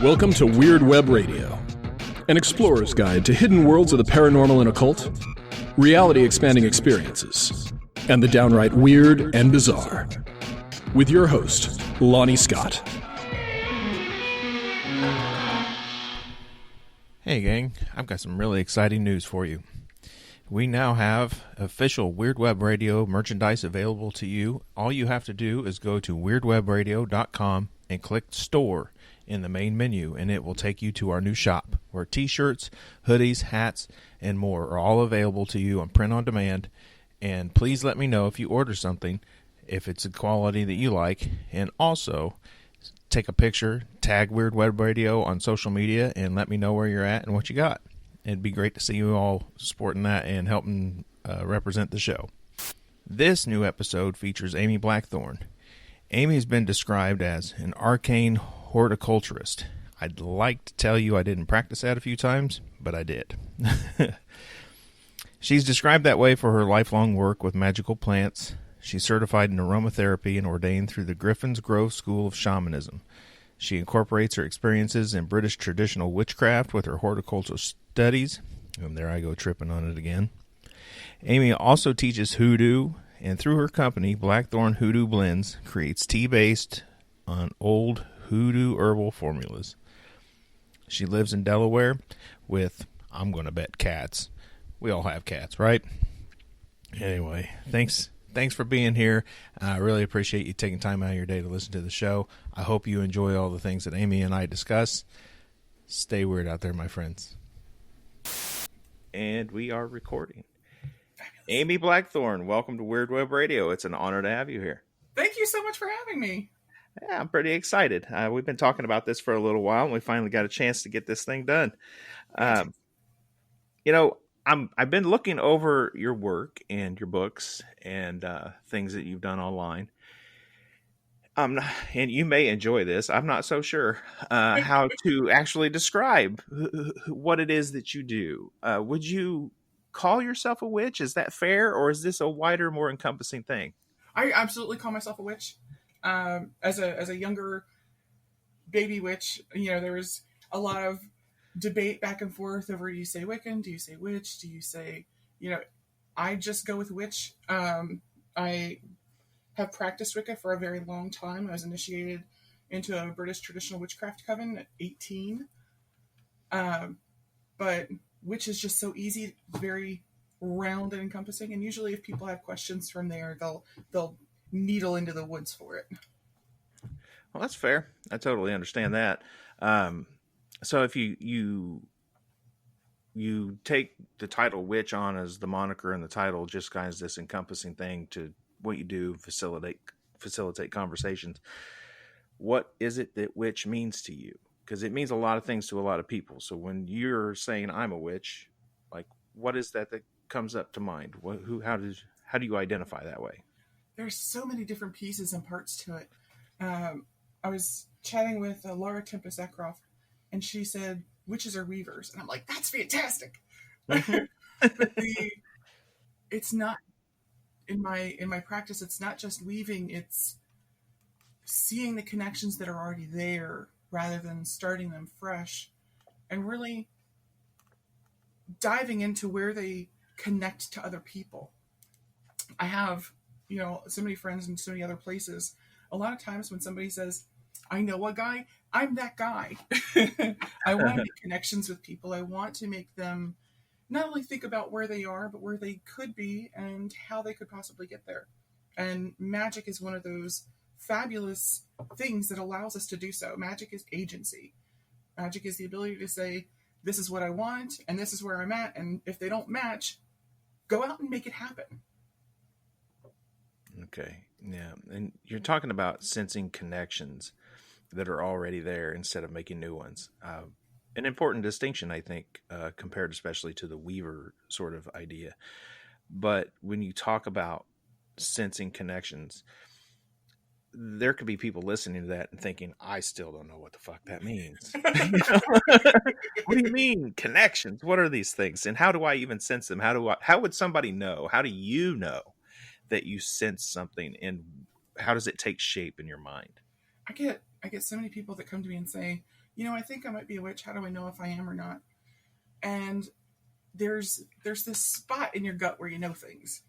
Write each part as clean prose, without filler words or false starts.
Welcome to Weird Web Radio, an explorer's guide to hidden worlds of the paranormal and occult, reality-expanding experiences, and the downright weird and bizarre. With your host, Lonnie Scott. Hey gang, I've got some really exciting news for you. We now have official Weird Web Radio merchandise available to you. All you have to do is go to weirdwebradio.com and click Store in the main menu, and it will take you to our new shop, where t-shirts, hoodies, hats, and more are all available to you on print on demand. And please let me know if you order something, if it's a quality that you like, and also take a picture, tag Weird Web Radio on social media, and let me know where you're at and what you got. It'd be great to see you all supporting that and helping represent the show. This new episode features Amy Blackthorn. Amy's been described as an arcane horticulturist. I'd like to tell you I didn't practice that a few times, but I did. She's described that way for her lifelong work with magical plants. She's certified in aromatherapy and ordained through the Gryphon's Grove School of Shamanism. She incorporates her experiences in British Traditional Witchcraft with her horticultural studies. And there I go tripping on it again. Amy also teaches hoodoo, and through her company, Blackthorn Hoodoo Blends, creates tea based on old hoodoo herbal formulas. She lives in Delaware with, I'm going to bet, cats. We all have cats, right? Anyway, thanks for being here. I really appreciate you taking time out of your day to listen to the show. I hope you enjoy all the things that Amy and I discuss. Stay weird out there, my friends. And we are recording. Amy Blackthorn, welcome to Weird Web Radio. It's an honor to have you here. Thank you so much for having me. Yeah, I'm pretty excited. We've been talking about this for a little while, and we finally got a chance to get this thing done. I've been looking over your work and your books and things that you've done online. And you may enjoy this. I'm not so sure how to actually describe what it is that you do. Would you call yourself a witch? Is that fair, or is this a wider, more encompassing thing? I absolutely call myself a witch. As a younger baby witch, there was a lot of debate back and forth over, do you say Wiccan? Do you say witch? Do you say, I just go with witch. I have practiced Wicca for a very long time. I was initiated into a British Traditional Witchcraft coven at 18. But witch is just so easy, very round and encompassing. And usually if people have questions from there, they'll needle into the woods for it. Well, that's fair. I totally understand that. So if you take the title witch on as the moniker and the title, just kind of this encompassing thing to what you do, facilitate conversations. What is it that witch means to you? Because it means a lot of things to a lot of people. So when you're saying I'm a witch, like, what is that comes up to mind? How do you identify that way? There's so many different pieces and parts to it. I was chatting with Laura Tempest Eckroff, and she said, witches are weavers. And I'm like, that's fantastic. But it's not, in my practice, it's not just weaving, it's seeing the connections that are already there rather than starting them fresh, and really diving into where they connect to other people. I have, so many friends in so many other places. A lot of times when somebody says, I know a guy, I'm that guy. I want to make connections with people. I want to make them not only think about where they are, but where they could be and how they could possibly get there. And magic is one of those fabulous things that allows us to do so. Magic is agency. Magic is the ability to say, this is what I want, and this is where I'm at, and if they don't match, go out and make it happen. Okay, yeah. And you're talking about sensing connections that are already there instead of making new ones. An important distinction, I think, compared especially to the weaver sort of idea. But when you talk about sensing connections, there could be people listening to that and thinking, I still don't know what the fuck that means. What do you mean connections? What are these things? And how do I even sense them? How would somebody know? How do you know that you sense something, and how does it take shape in your mind? I get so many people that come to me and say, I think I might be a witch. How do I know if I am or not? And there's this spot in your gut where you know things.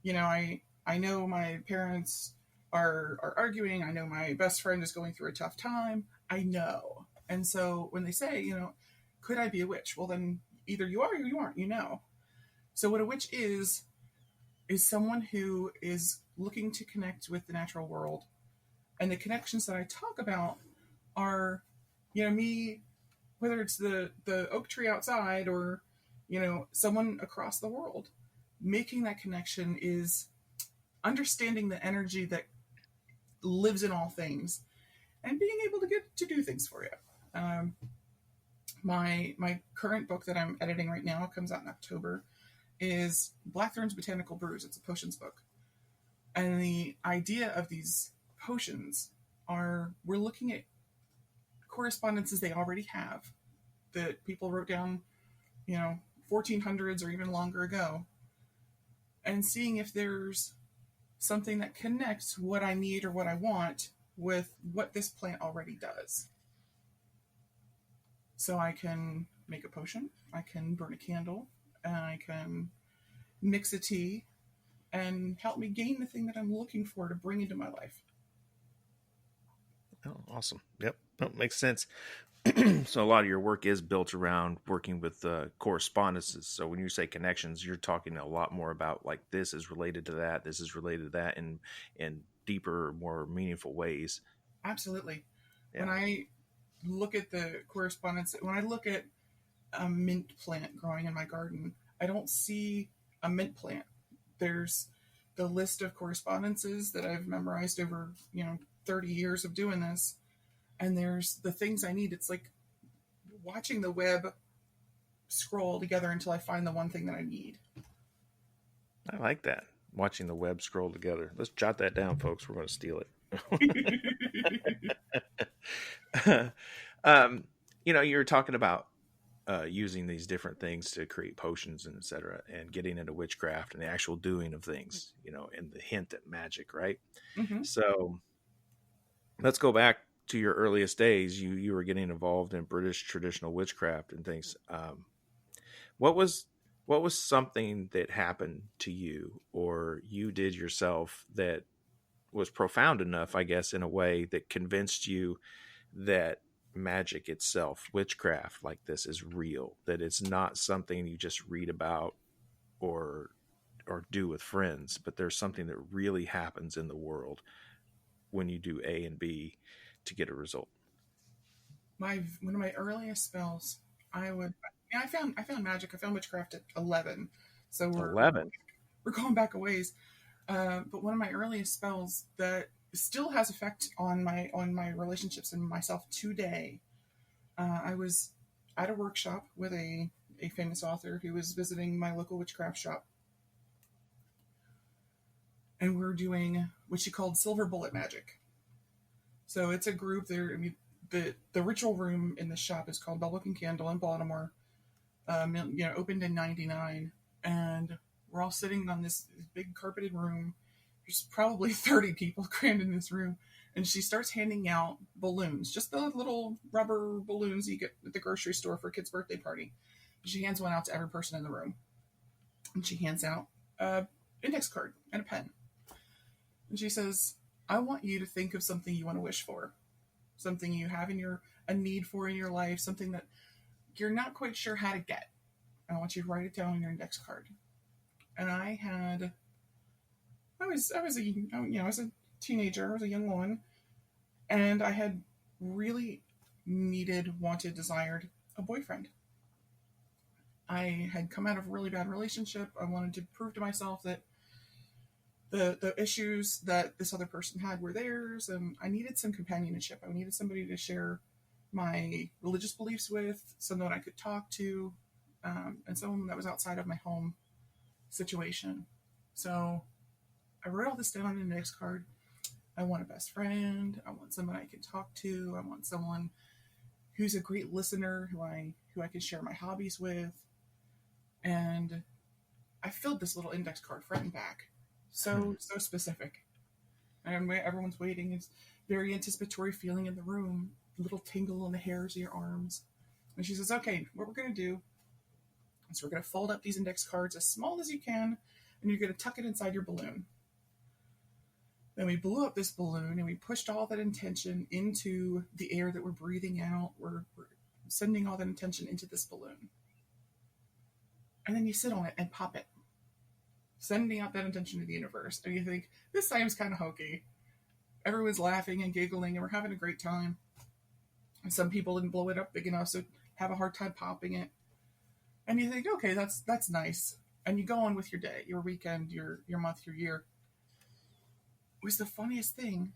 I know my parents are arguing. I know my best friend is going through a tough time. I know. And so when they say, could I be a witch? Well, then either you are or you aren't, So what a witch is someone who is looking to connect with the natural world. And the connections that I talk about are, me, whether it's the oak tree outside or, someone across the world. Making that connection is understanding the energy that lives in all things and being able to get to do things for you. My current book that I'm editing right now comes out in October is Blackthorn's Botanical Brews. It's a potions book. And the idea of these potions are we're looking at correspondences they already have that people wrote down, 1400s or even longer ago, and seeing if there's something that connects what I need or what I want with what this plant already does. So I can make a potion, I can burn a candle, and I can mix a tea and help me gain the thing that I'm looking for to bring into my life. Oh, awesome. Yep. That makes sense. So a lot of your work is built around working with correspondences. So when you say connections, you're talking a lot more about like this is related to that, this is related to that in deeper, more meaningful ways. Absolutely. Yeah. When I look at the correspondence, when I look at a mint plant growing in my garden, I don't see a mint plant. There's the list of correspondences that I've memorized over, 30 years of doing this. And there's the things I need. It's like watching the web scroll together until I find the one thing that I need. I like that. Watching the web scroll together. Let's jot that down, folks. We're going to steal it. You were talking about using these different things to create potions and et cetera, and getting into witchcraft and the actual doing of things, and the hint at magic, right? Mm-hmm. So let's go back to your earliest days. You were getting involved in British traditional witchcraft and things. What was something that happened to you or you did yourself that was profound enough, I guess, in a way that convinced you that magic itself, witchcraft like this, is real, that it's not something you just read about or do with friends, but there's something that really happens in the world when you do A and B to get a result? One of my earliest spells, I found magic. I found witchcraft at 11. So we're 11. We're going back a ways. But one of my earliest spells that still has effect on my relationships and myself today. I was at a workshop with a famous author who was visiting my local witchcraft shop. And we're doing what she called silver bullet magic. So it's a group there. I mean, the ritual room in the shop is called Bell Book and Candle in Baltimore. Opened in '99, and we're all sitting on this big carpeted room. There's probably 30 people crammed in this room, and she starts handing out balloons, just the little rubber balloons you get at the grocery store for a kid's birthday party. She hands one out to every person in the room, and she hands out an index card and a pen. And she says, I want you to think of something you want to wish for, something you have a need for in your life, something that you're not quite sure how to get. I want you to write it down on your index card. And I was a teenager, I was a young woman, and I had really wanted, desired a boyfriend. I had come out of a really bad relationship. I wanted to prove to myself that the issues that this other person had were theirs, and I needed some companionship. I needed somebody to share my religious beliefs with, someone I could talk to, and someone that was outside of my home situation. So I wrote all this down on an index card. I want a best friend. I want someone I can talk to. I want someone who's a great listener, who I can share my hobbies with. And I filled this little index card front and back. So specific. And everyone's waiting. It's very anticipatory feeling in the room. little tingle in the hairs of your arms. And she says, okay, what we're going to do is we're going to fold up these index cards as small as you can, and you're going to tuck it inside your balloon. Then we blew up this balloon, and we pushed all that intention into the air that we're breathing out. We're sending all that intention into this balloon. And then you sit on it and pop it, sending out that intention to the universe. And you think, this seems kind of hokey. Everyone's laughing and giggling, and we're having a great time. And some people didn't blow it up big enough, so have a hard time popping it. And you think, okay, that's nice. And you go on with your day, your weekend, your month, your year. It was the funniest thing.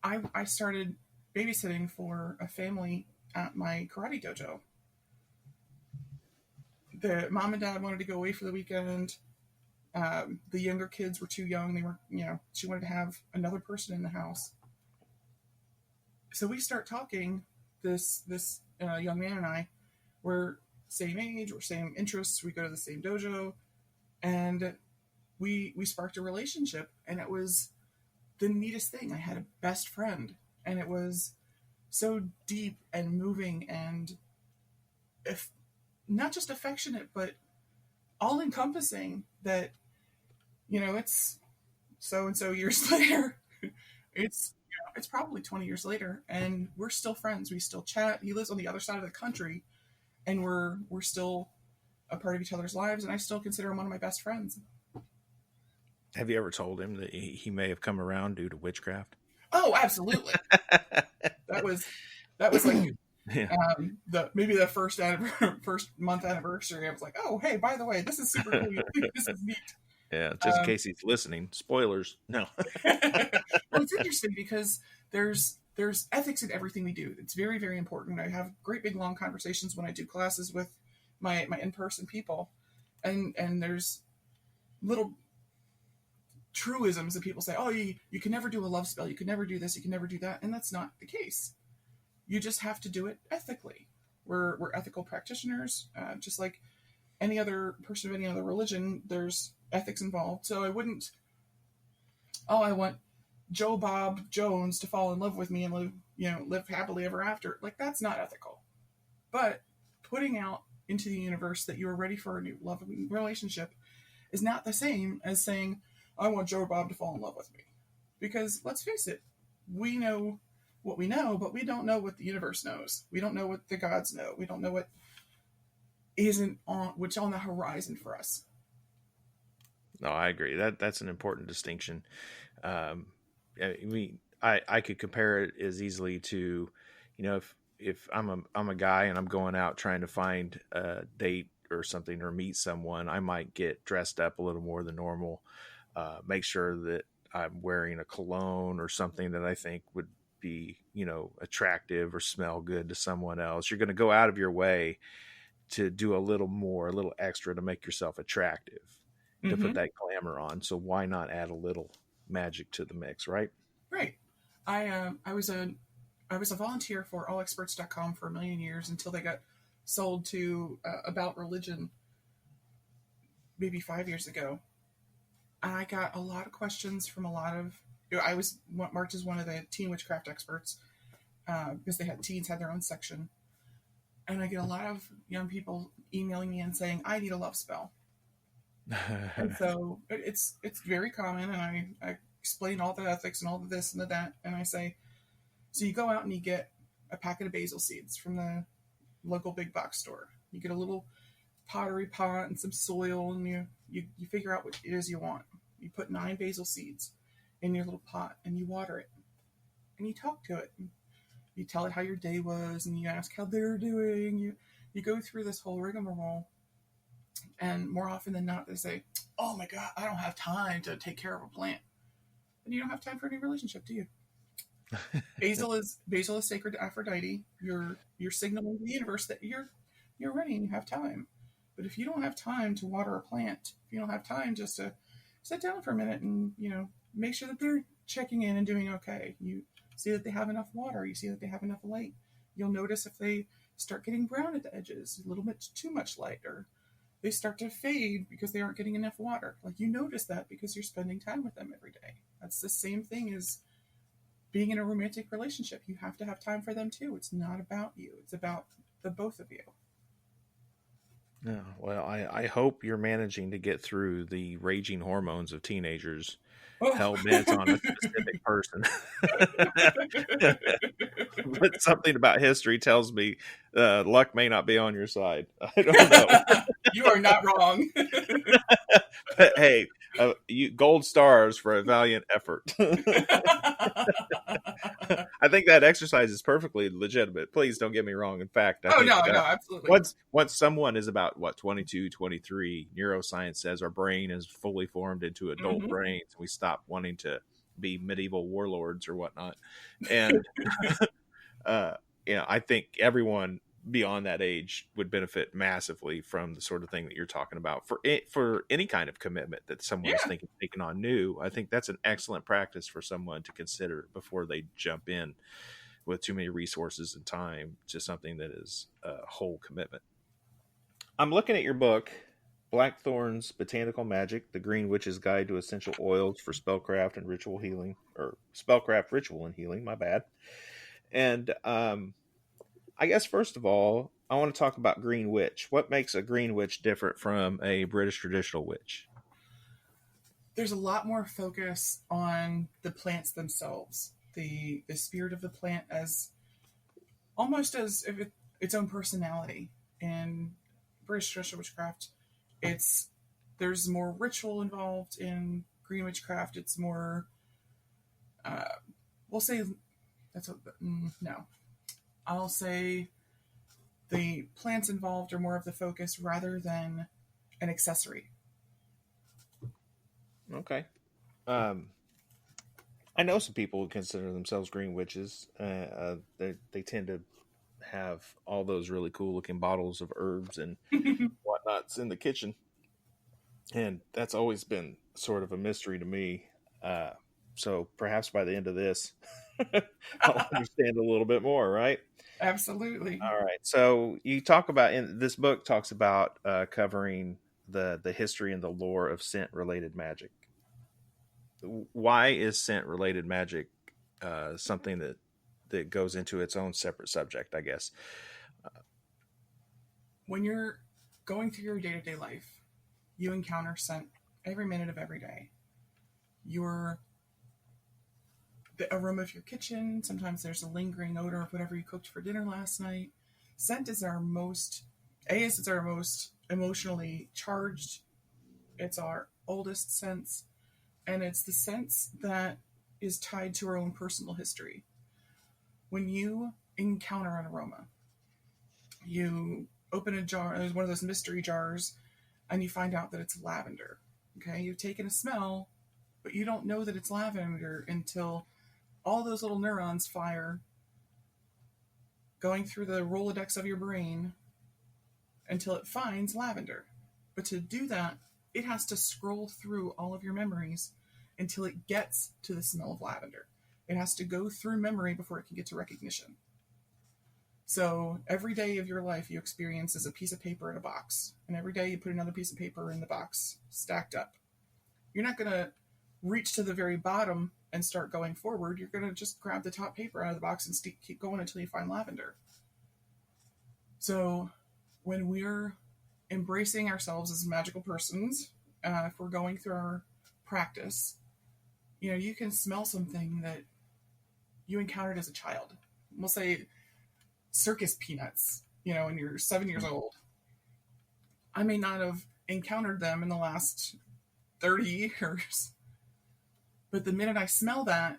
I started babysitting for a family at my karate dojo. The mom and dad wanted to go away for the weekend. The younger kids were too young. They were, she wanted to have another person in the house. So we start talking. This young man and I, we're same age, we're same interests. We go to the same dojo, and we sparked a relationship. And it was the neatest thing. I had a best friend, and it was so deep and moving, and if not just affectionate, but all encompassing. That it's so and so years later. It's probably 20 years later, and we're still friends. We still chat. He lives on the other side of the country, and we're still a part of each other's lives, and I still consider him one of my best friends. Have you ever told him that he may have come around due to witchcraft? Oh, absolutely. that was like maybe the first month anniversary. I was like, oh, hey, by the way, this is super cool. This is neat. Yeah, just in case he's listening. Spoilers. No. Well, it's interesting because there's ethics in everything we do. It's very, very important. I have great big long conversations when I do classes with my in-person people, and there's little truisms that people say, oh, you can never do a love spell, you can never do this, you can never do that, and that's not the case. You just have to do it ethically. We're ethical practitioners, just like any other person of any other religion. There's ethics involved. So I wouldn't, I want Joe Bob Jones to fall in love with me and live happily ever after. Like, that's not ethical. But putting out into the universe that you are ready for a new love relationship is not the same as saying, I want Joe Bob to fall in love with me. Because let's face it, we know what we know, but we don't know what the universe knows. We don't know what the gods know. We don't know what what's on the horizon for us. No, I agree. That's an important distinction. I could compare it as easily to, if I'm a guy and I'm going out trying to find a date or something or meet someone, I might get dressed up a little more than normal. Make sure that I'm wearing a cologne or something that I think would be, attractive or smell good to someone else. You're going to go out of your way to do a little extra to make yourself attractive, to put that glamour on. So why not add a little magic to the mix, right? Right. I was a volunteer for allexperts.com for a million years until they got sold to About Religion maybe 5 years ago. And I got a lot of questions from a lot of, I was marked as one of the teen witchcraft experts because teens had their own section. And I get a lot of young people emailing me and saying, I need a love spell. And so it's very common, and I explain all the ethics and all the this and the that, and I say, so you go out and you get a packet of basil seeds from the local big box store. You get a little pottery pot and some soil, and you figure out what it is you want. You put 9 basil seeds in your little pot, and you water it, and you talk to it. You tell it how your day was, and you ask how they're doing. You go through this whole rigmarole. And more often than not, they say, oh my God, I don't have time to take care of a plant. And you don't have time for any relationship, do you? Basil is sacred to Aphrodite. You're signaling to the universe that you're ready and you have time. But if you don't have time to water a plant, if you don't have time just to sit down for a minute and, make sure that they're checking in and doing okay. You see that they have enough water. You see that they have enough light. You'll notice if they start getting brown at the edges, a little bit too much light, or they start to fade because they aren't getting enough water. Like, you notice that because you're spending time with them every day. That's the same thing as being in a romantic relationship, you have to have time for them too. It's not about you. It's about the both of you. No, well, I hope you're managing to get through the raging hormones of teenagers Oh. hell bent on a specific person. But something about history tells me luck may not be on your side. I don't know. You are not wrong. But hey, gold stars for a valiant effort. I think that exercise is perfectly legitimate. Please don't get me wrong. In fact, I think no, absolutely. once someone is about 22, 23, neuroscience says our brain is fully formed into adult brains, and we stop wanting to be medieval warlords or whatnot. And I think everyone beyond that age would benefit massively from the sort of thing that you're talking about for any kind of commitment that someone is taking on new. I think that's an excellent practice for someone to consider before they jump in with too many resources and time to something that is a whole commitment. I'm looking at your book, Blackthorn's Botanical Magic, The Green Witch's Guide to Essential Oils for Spellcraft and Ritual Healing, or Spellcraft, Ritual, and Healing, my bad. And I guess, first of all, I want to talk about Green Witch. What makes a Green Witch different from a British Traditional Witch? There's a lot more focus on the plants themselves, the spirit of the plant as almost as if its own personality. In British Traditional Witchcraft, there's more ritual involved. In Green Witchcraft, it's more, we'll say, no. I'll say the plants involved are more of the focus rather than an accessory. Okay. I know some people who consider themselves green witches. They tend to have all those really cool looking bottles of herbs and whatnots in the kitchen. And that's always been sort of a mystery to me. So perhaps by the end of this, I'll understand a little bit more, right? Absolutely. All right. So you talk about, in this book talks about covering the history and the lore of scent related magic. Why is scent related magic something that goes into its own separate subject, I guess? When you're going through your day-to-day life, you encounter scent every minute of every day. The aroma of your kitchen, sometimes there's a lingering odor of whatever you cooked for dinner last night. Scent is our most emotionally charged. It's our oldest sense, and it's the sense that is tied to our own personal history. When you encounter an aroma, you open a jar, there's one of those mystery jars, and you find out that it's lavender. Okay, you've taken a smell, but you don't know that it's lavender until all those little neurons fire, going through the Rolodex of your brain until it finds lavender. But to do that, it has to scroll through all of your memories until it gets to the smell of lavender. It has to go through memory before it can get to recognition. So every day of your life you experience as a piece of paper in a box. And every day you put another piece of paper in the box, stacked up. You're not going to reach to the very bottom and start going forward. You're going to just grab the top paper out of the box and keep going until you find lavender. So when we're embracing ourselves as magical persons, if we're going through our practice, you can smell something that you encountered as a child. We'll say circus peanuts, when you're 7 years old. I may not have encountered them in the last 30 years. But the minute I smell that,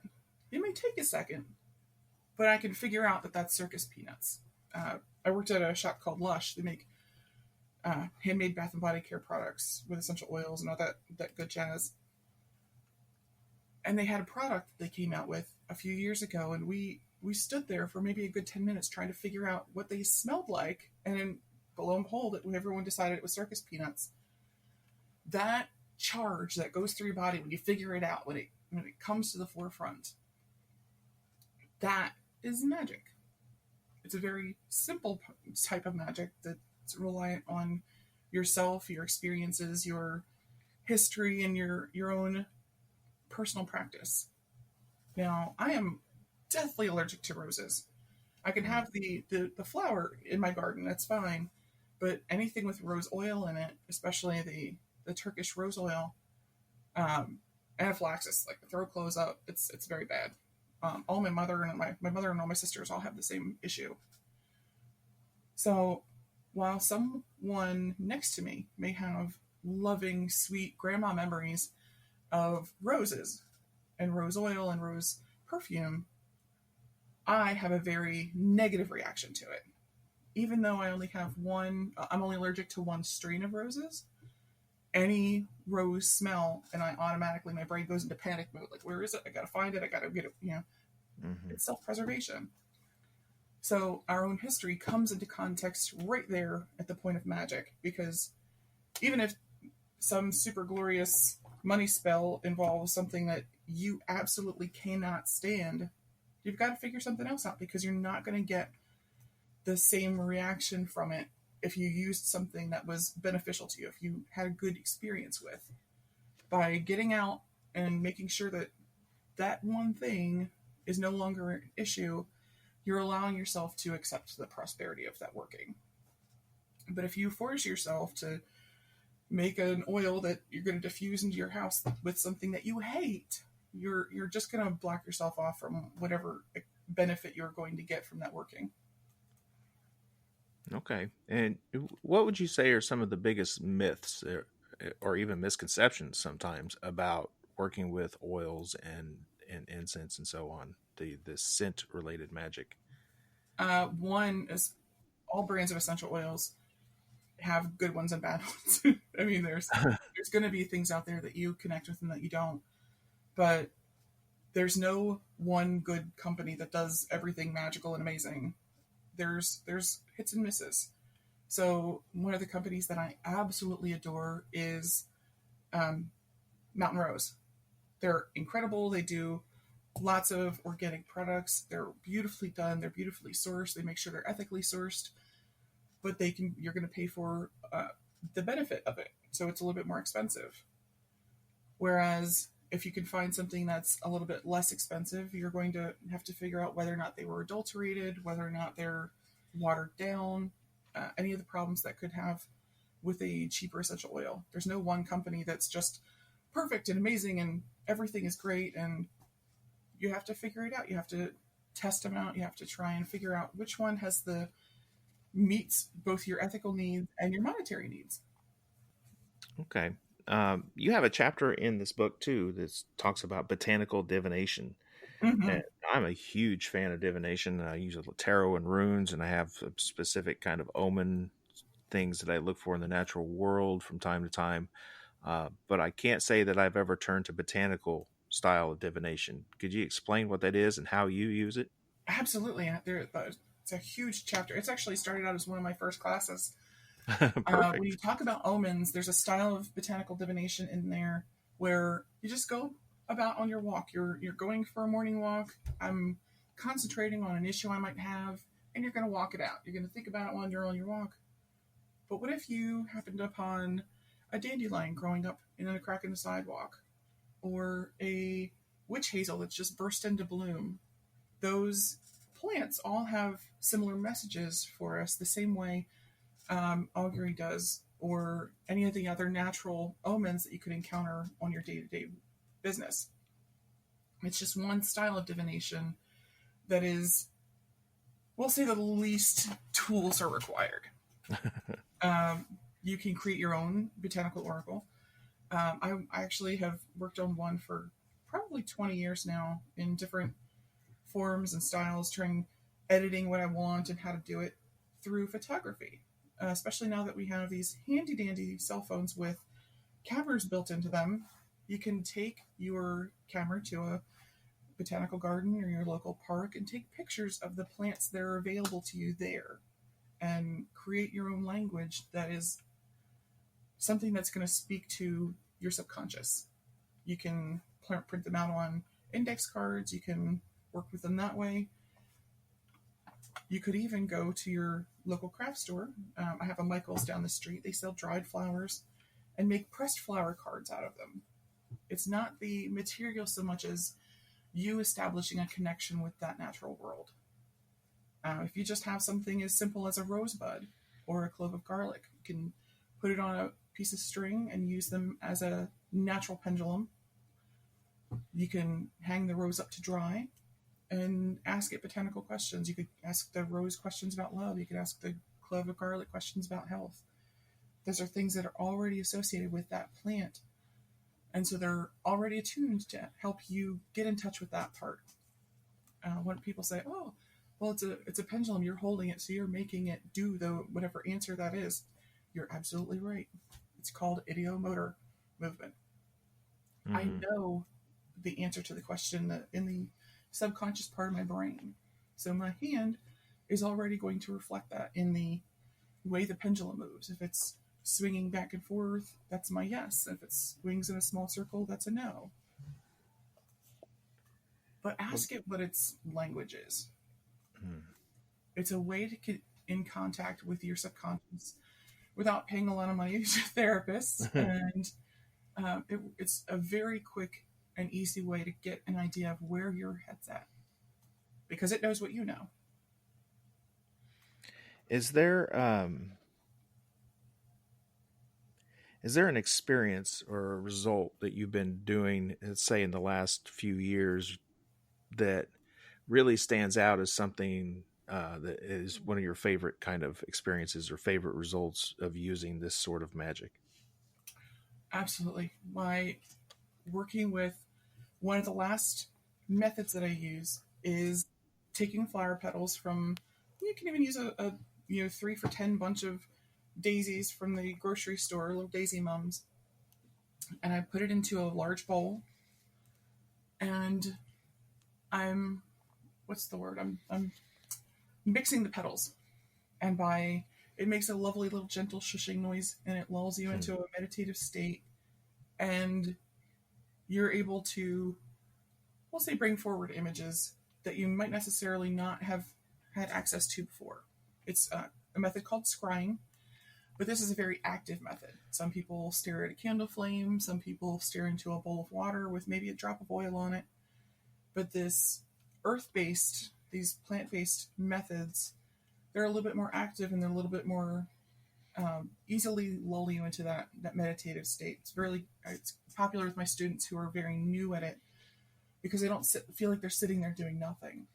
it may take a second, but I can figure out that that's circus peanuts. I worked at a shop called Lush. They make handmade bath and body care products with essential oils and all that good jazz. And they had a product that they came out with a few years ago, and we stood there for maybe a good 10 minutes trying to figure out what they smelled like, and then lo and behold, everyone decided it was circus peanuts. That charge that goes through your body when you figure it out, when it comes to the forefront, that is magic. It's a very simple type of magic that's reliant on yourself, your experiences, your history, and your own personal practice. Now, I am deathly allergic to roses. I can have the flower in my garden, that's fine, but anything with rose oil in it, especially the Turkish rose oil, anaphylaxis, like the throat close up, it's very bad. All my mother and my mother and all my sisters all have the same issue. So while someone next to me may have loving, sweet grandma memories of roses and rose oil and rose perfume, I have a very negative reaction to it. Even though I only have I'm only allergic to one strain of roses, any rose smell, and I automatically, my brain goes into panic mode. Like, where is it? I gotta find it. I gotta get it. It's self-preservation. So our own history comes into context right there at the point of magic, because even if some super glorious money spell involves something that you absolutely cannot stand, you've got to figure something else out, because you're not going to get the same reaction from it if you used something that was beneficial to you, if you had a good experience with. By getting out and making sure that that one thing is no longer an issue, you're allowing yourself to accept the prosperity of that working. But if you force yourself to make an oil that you're going to diffuse into your house with something that you hate, you're just going to block yourself off from whatever benefit you're going to get from that working. Okay. And what would you say are some of the biggest myths or even misconceptions sometimes about working with oils and incense and so on, the scent related magic? One is all brands of essential oils have good ones and bad ones. I mean, there's going to be things out there that you connect with and that you don't, but there's no one good company that does everything magical and amazing. There's hits and misses. So one of the companies that I absolutely adore is Mountain Rose. They're incredible. They do lots of organic products. They're beautifully done. They're beautifully sourced. They make sure they're ethically sourced, but you're going to pay for the benefit of it. So it's a little bit more expensive. Whereas if you can find something that's a little bit less expensive, you're going to have to figure out whether or not they were adulterated, whether or not they're watered down, any of the problems that could have with a cheaper essential oil. There's no one company that's just perfect and amazing and everything is great, and you have to figure it out. You have to test them out. You have to try and figure out which one meets both your ethical needs and your monetary needs. Okay. You have a chapter in this book too that talks about botanical divination. Mm-hmm. And I'm a huge fan of divination. I use tarot and runes, and I have a specific kind of omen things that I look for in the natural world from time to time. But I can't say that I've ever turned to botanical style of divination. Could you explain what that is and how you use it? Absolutely. It's a huge chapter. It's actually started out as one of my first classes. Perfect. When you talk about omens, there's a style of botanical divination in there where you just go about on your walk. You're going for a morning walk. I'm concentrating on an issue I might have, and you're going to walk it out. You're going to think about it while you're on your walk. But what if you happened upon a dandelion growing up in a crack in the sidewalk, or a witch hazel that's just burst into bloom? Those plants all have similar messages for us, the same way augury does, or any of the other natural omens that you could encounter on your day-to-day business. It's just one style of divination that is, we'll say, the least tools are required. You can create your own botanical oracle. I actually have worked on one for probably 20 years now in different forms and styles, editing what I want and how to do it through photography. Especially now that we have these handy dandy cell phones with cameras built into them, you can take your camera to a botanical garden or your local park and take pictures of the plants that are available to you there, and create your own language that is something that's going to speak to your subconscious. You can print them out on index cards. You can work with them that way. You could even go to your local craft store. I have a Michael's down the street. They sell dried flowers and make pressed flower cards out of them. It's not the material so much as you establishing a connection with that natural world. If you just have something as simple as a rosebud or a clove of garlic, you can put it on a piece of string and use them as a natural pendulum. You can hang the rose up to dry and ask it botanical questions. You could ask the rose questions about love. You could ask the clove of garlic questions about health. Those are things that are already associated with that plant. And so they're already attuned to help you get in touch with that part. When people say, oh, well, it's a pendulum, you're holding it, so you're making it do whatever answer that is. You're absolutely right. It's called ideomotor movement. Mm-hmm. I know the answer to the question in the subconscious part of my brain. So my hand is already going to reflect that in the way the pendulum moves. If it's swinging back and forth, that's my yes. If it swings in a small circle, that's a no. But ask it what its language is. It's a way to get in contact with your subconscious without paying a lot of money to therapists. And it's a very quick and easy way to get an idea of where your head's at, because it knows what you know. Is there an experience or a result that you've been doing, let's say in the last few years, that really stands out as something that is one of your favorite kind of experiences or favorite results of using this sort of magic? Absolutely. My working with one of the last methods that I use is taking flower petals from, you can even use a 3 for $10 bunch of daisies from the grocery store, little daisy mums, and I put it into a large bowl, and I'm mixing the petals, and it makes a lovely little gentle shushing noise, and it lulls you into a meditative state, and you're able to, we'll say, bring forward images that you might necessarily not have had access to before. It's a method called scrying, but this is a very active method. Some people stare at a candle flame, some people stare into a bowl of water with maybe a drop of oil on it. But these plant-based methods, they're a little bit more active, and they're a little bit more easily lull you into that meditative state. It's popular with my students who are very new at it, because they don't feel like they're sitting there doing nothing.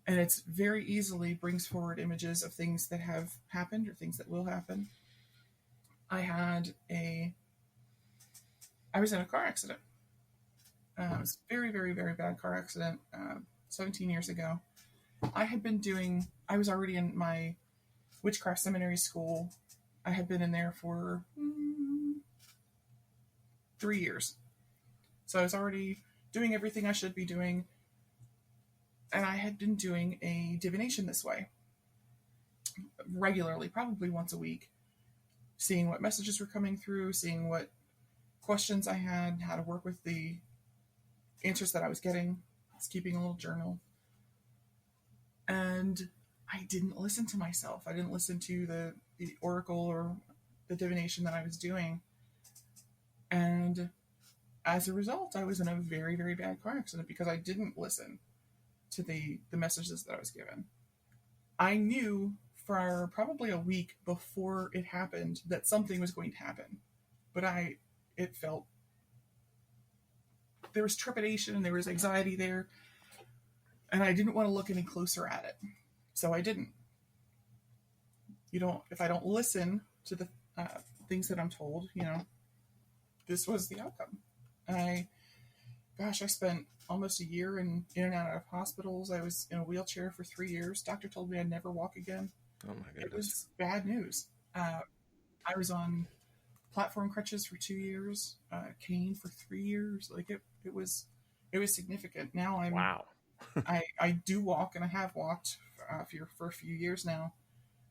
And it's very easily brings forward images of things that have happened or things that will happen. I was in a car accident. It was a very, very, very bad car accident 17 years ago. I was already in my witchcraft seminary school. I had been in there for 3 years. So I was already doing everything I should be doing. And I had been doing a divination this way regularly, probably once a week, seeing what messages were coming through, seeing what questions I had, how to work with the answers that I was getting. I was keeping a little journal. And I didn't listen to myself. I didn't listen to the oracle or the divination that I was doing. And as a result, I was in a very, very bad car accident because I didn't listen to the messages that I was given. I knew for probably a week before it happened that something was going to happen, but it felt, there was trepidation and there was anxiety there, and I didn't want to look any closer at it, so I didn't. If I don't listen to the things that I'm told, this was the outcome. I spent almost a year in and out of hospitals. I was in a wheelchair for 3 years. Doctor told me I'd never walk again. Oh my goodness. It was bad news. I was on platform crutches for 2 years, cane for 3 years. Like it was significant. Now wow. I do walk, and I have walked for a few years now,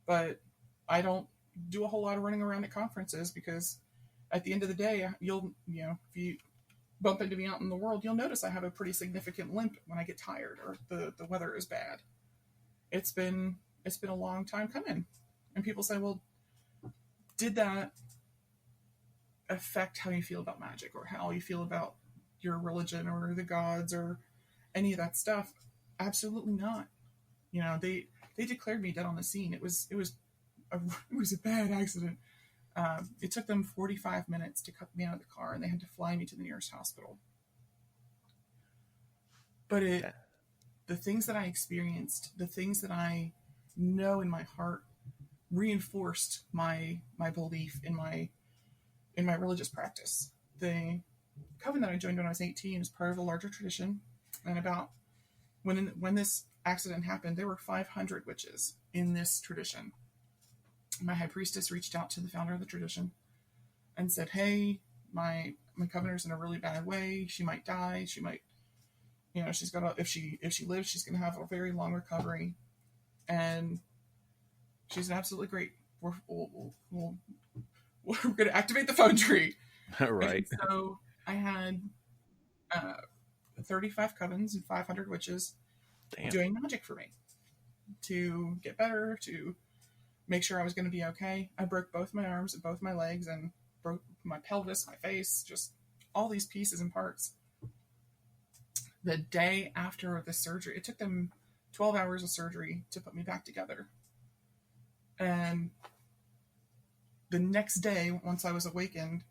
but I don't do a whole lot of running around at conferences, because at the end of the day, if you bump into me out in the world, you'll notice I have a pretty significant limp when I get tired or the weather is bad. It's been a long time coming. And people say, well, did that affect how you feel about magic or how you feel about your religion or the gods or any of that stuff. Absolutely not. They declared me dead on the scene. It was a bad accident. It took them 45 minutes to cut me out of the car, and they had to fly me to the nearest hospital. But the things that I experienced, the things that I know in my heart, reinforced my belief in my religious practice. The coven that I joined when I was 18 is part of a larger tradition, and about when this accident happened, there were 500 witches in this tradition. My high priestess reached out to the founder of the tradition and said, "Hey, my covener's in a really bad way. She might die. She might, she's gonna, if she lives, she's gonna have a very long recovery, and she's absolutely great. We're gonna activate the phone tree." Right. And so I had 35 covens and 500 witches doing magic for me to get better, to make sure I was going to be okay. I broke both my arms and both my legs and broke my pelvis, my face, just all these pieces and parts. The day after the surgery, it took them 12 hours of surgery to put me back together. And the next day, once I was awakened,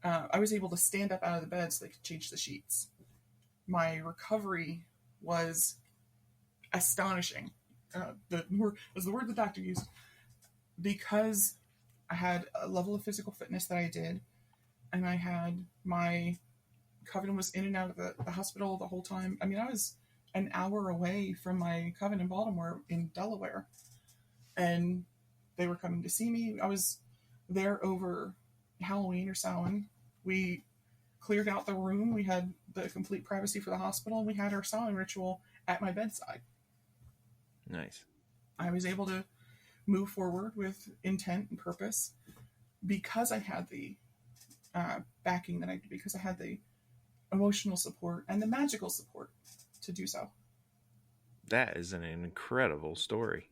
I was able to stand up out of the bed so they could change the sheets. My recovery was astonishing. Was the word the doctor used. Because I had a level of physical fitness that I did, and I had my coven was in and out of the hospital the whole time. I mean, I was an hour away from my coven in Baltimore in Delaware, and they were coming to see me. I was there over Halloween or Samhain. We cleared out the room. We had the complete privacy for the hospital, and we had our Samhain ritual at my bedside. Nice. I was able to move forward with intent and purpose because I had the backing that I did, because I had the emotional support and the magical support to do so. That is an incredible story.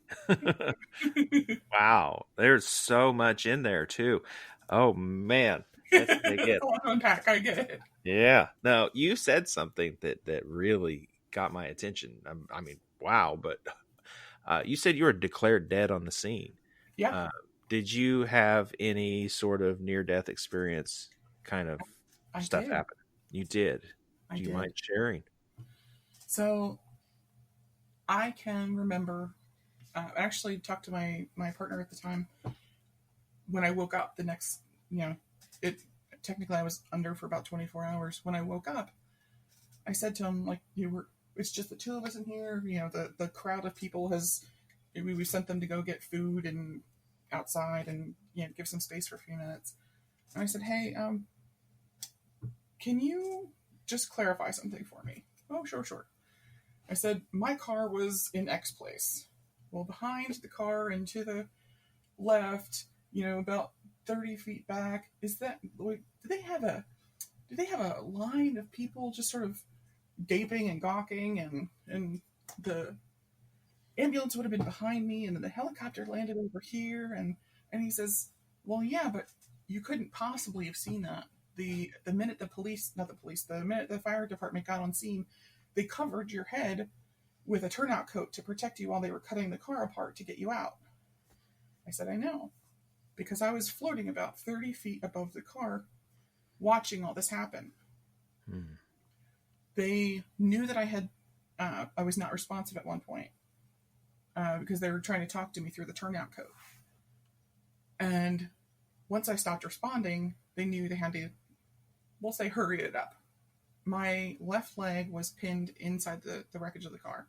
Wow. There's so much in there too. Oh man. That's a big hit. I want to unpack. I get it. Yeah. No, you said something that really got my attention. I mean, wow. But you said you were declared dead on the scene. Yeah. Did you have any sort of near-death experience kind of stuff did. happen? You did. Do you did. mind sharing? So I can remember, I actually talked to my partner at the time. When I woke up the next, technically I was under for about 24 hours. When I woke up, I said to him, like, it's just the two of us in here. The crowd of people we sent them to go get food and outside and, give some space for a few minutes. And I said, "Hey, can you just clarify something for me?" "Oh, sure. I said, "My car was in X place. Well, behind the car and to the left, about 30 feet back, do they have a line of people just sort of gaping and gawking, and the ambulance would have been behind me, and then the helicopter landed over here." And he says, "Well, yeah, but you couldn't possibly have seen that. The minute the minute the fire department got on scene, they covered your head with a turnout coat to protect you while they were cutting the car apart to get you out." I said, "I know, because I was floating about 30 feet above the car watching all this happen." They knew that I was not responsive at one point because they were trying to talk to me through the turnout coat. And once I stopped responding, they knew they had to, we'll say, hurry it up. My left leg was pinned inside the wreckage of the car.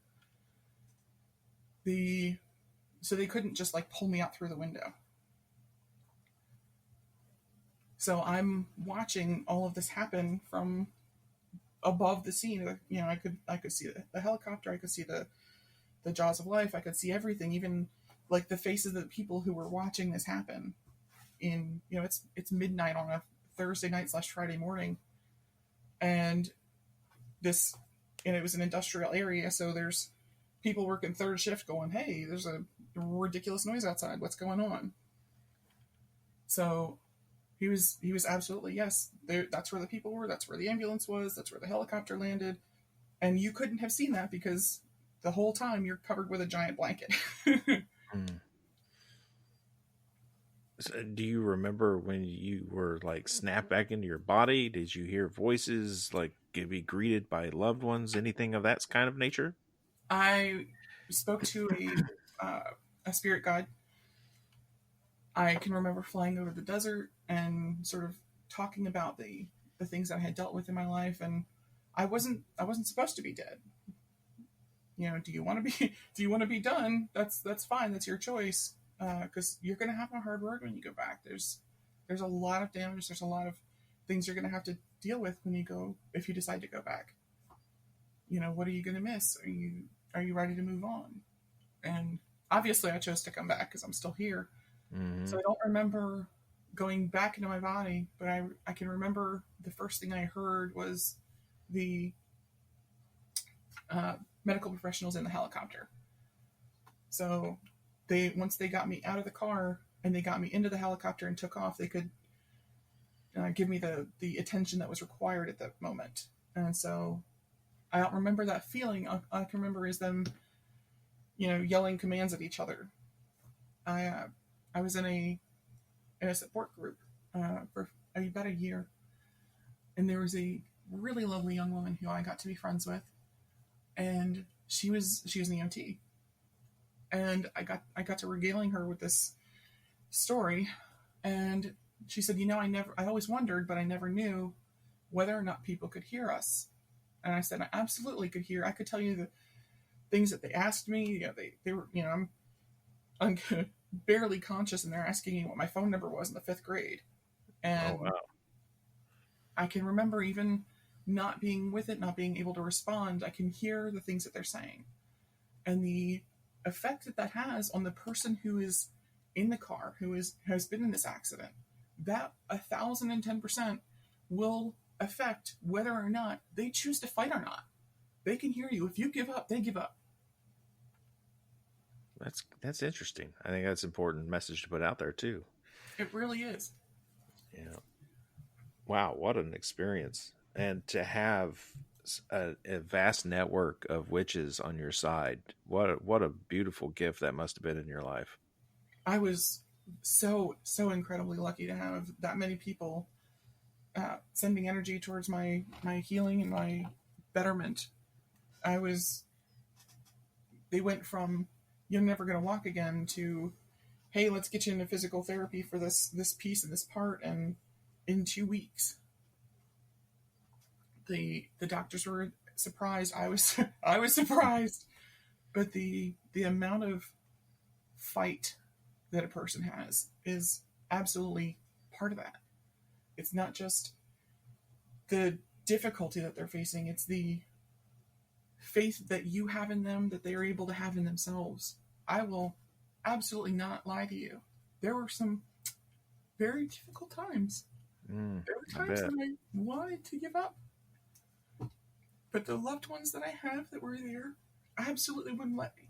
So they couldn't just pull me out through the window. So I'm watching all of this happen from above the scene. I could see the helicopter. I could see the jaws of life. I could see everything, even the faces of the people who were watching this happen. It's midnight on a Thursday night / Friday morning, and it was an industrial area, so there's people working third shift going, "Hey, there's a ridiculous noise outside. What's going on?" So He was absolutely, yes. That's where the people were. That's where the ambulance was. That's where the helicopter landed. And you couldn't have seen that because the whole time you're covered with a giant blanket. Mm. So do you remember when you were like snapped back into your body? Did you hear voices, like be greeted by loved ones, anything of that kind of nature? I spoke to a spirit guide. I can remember flying over the desert and sort of talking about the things that I had dealt with in my life, and I wasn't supposed to be dead. You know, do you want to be done? That's fine. That's your choice. Because you're going to have a hard road when you go back. There's a lot of damage. There's a lot of things you're going to have to deal with when you go, if you decide to go back. You know, what are you going to miss? Are you ready to move on? And obviously, I chose to come back because I'm still here. Mm-hmm. So I don't remember going back into my body, but I can remember the first thing I heard was the medical professionals in the helicopter. So once they got me out of the car and they got me into the helicopter and took off, they could give me the attention that was required at that moment. And so I don't remember that feeling. All I can remember is them, yelling commands at each other. I was in a support group for about a year, and there was a really lovely young woman who I got to be friends with, and she was an EMT. And I got to regaling her with this story, and she said, I always wondered, but I never knew whether or not people could hear us. And I said, I absolutely could hear. I could tell you the things that they asked me. They were, I'm barely conscious, and they're asking me what my phone number was in the 5th grade. And Oh, wow. I can remember even not being with it, not being able to respond. I can hear the things that they're saying. And the effect that has on the person who is in the car, who has been in this accident, that 1,010% will affect whether or not they choose to fight or not. They can hear you. If you give up, they give up. That's interesting. I think that's an important message to put out there too. It really is. Yeah. Wow, what an experience. And to have a vast network of witches on your side. What a beautiful gift that must have been in your life. I was so incredibly lucky to have that many people sending energy towards my healing and my betterment. They went from "you're never going to walk again" to "hey, let's get you into physical therapy for this piece and this part," and in 2 weeks. The doctors were surprised. I was surprised, but the amount of fight that a person has is absolutely part of that. It's not just the difficulty that they're facing, it's the faith that you have in them, that they are able to have in themselves. I will absolutely not lie to you. There were some very difficult times. There were times when I wanted to give up. But the loved ones that I have that were there absolutely wouldn't let me.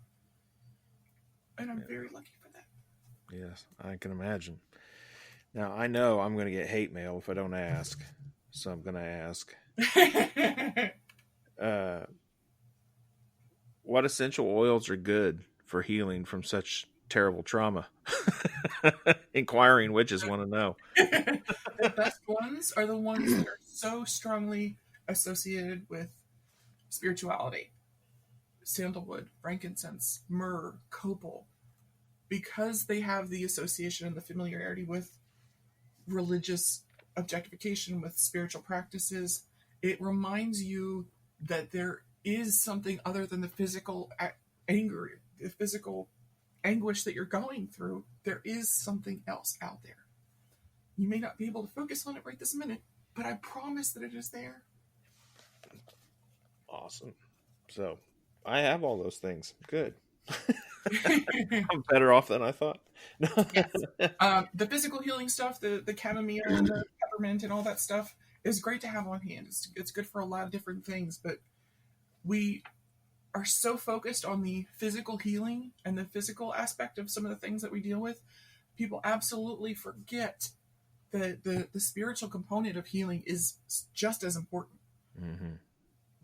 And I'm very lucky for that. Yes, I can imagine. Now, I know I'm going to get hate mail if I don't ask, so I'm going to ask. What essential oils are good for healing from such terrible trauma? Inquiring witches want to know. The best ones are the ones that are so strongly associated with spirituality. Sandalwood, frankincense, myrrh, copal. Because they have the association and the familiarity with religious objectification, with spiritual practices, it reminds you that there is something other than the physical anger, the physical anguish that you're going through. There is something else out there. You may not be able to focus on it right this minute, but I promise that it is there. Awesome. So I have all those things. Good. I'm better off than I thought. Yes. The physical healing stuff, the chamomile and the peppermint and all that stuff is great to have on hand. It's good for a lot of different things, but we are so focused on the physical healing and the physical aspect of some of the things that we deal with. People absolutely forget the spiritual component of healing is just as important. Mm-hmm.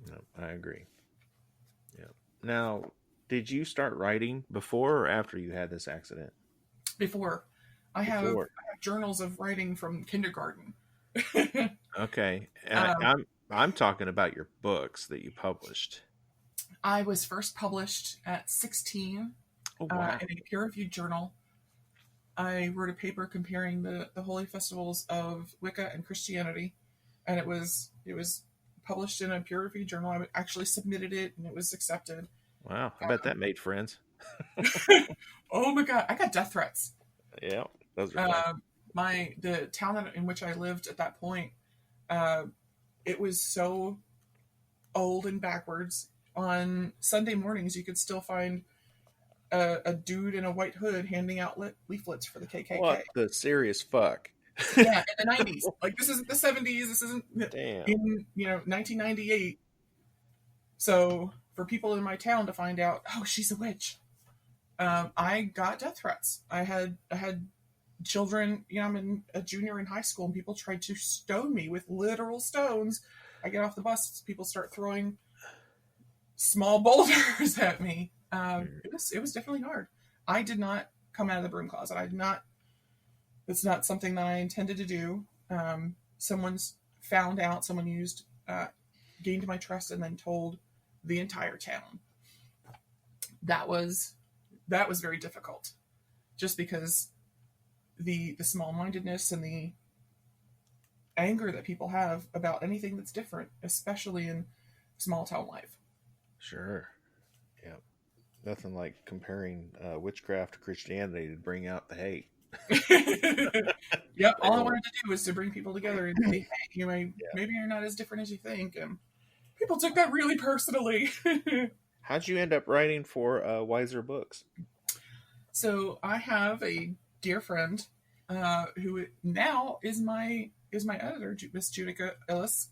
No, I agree. Yeah. Now, did you start writing before or after you had this accident? Before, I have journals of writing from kindergarten. Okay. um, I'm talking about your books that you published. I was first published at 16 Oh, wow. in a peer-reviewed journal. I wrote a paper comparing the holy festivals of Wicca and Christianity, and it was published in a peer-reviewed journal. I actually submitted it, and it was accepted. Wow. I bet that made friends. Oh my God, I got death threats. Yeah, those are fun. The town in which I lived at that point, it was so old and backwards. On Sunday mornings, you could still find a dude in a white hood handing out leaflets for the KKK. What the serious fuck? Yeah, in the 90s. Like, this isn't the 70s. This isn't Damn. in 1998. So for people in my town to find out, oh, she's a witch, I got death threats. I had children. I'm in a junior in high school, and people tried to stone me with literal stones. I get off the bus, people start throwing small boulders at me. It was definitely hard. I did not come out of the broom closet. It's not something that I intended to do. Someone's found out. Someone gained my trust, and then told the entire town. That was very difficult, just because the small-mindedness and the anger that people have about anything that's different, especially in small town life. Sure. Yeah. Nothing like comparing witchcraft to Christianity to bring out the hate. Yep. All I wanted to do was to bring people together and say, hey, maybe you're not as different as you think. And people took that really personally. How'd you end up writing for Wiser Books? So I have a dear friend who now is my editor, Miss Judica Ellis.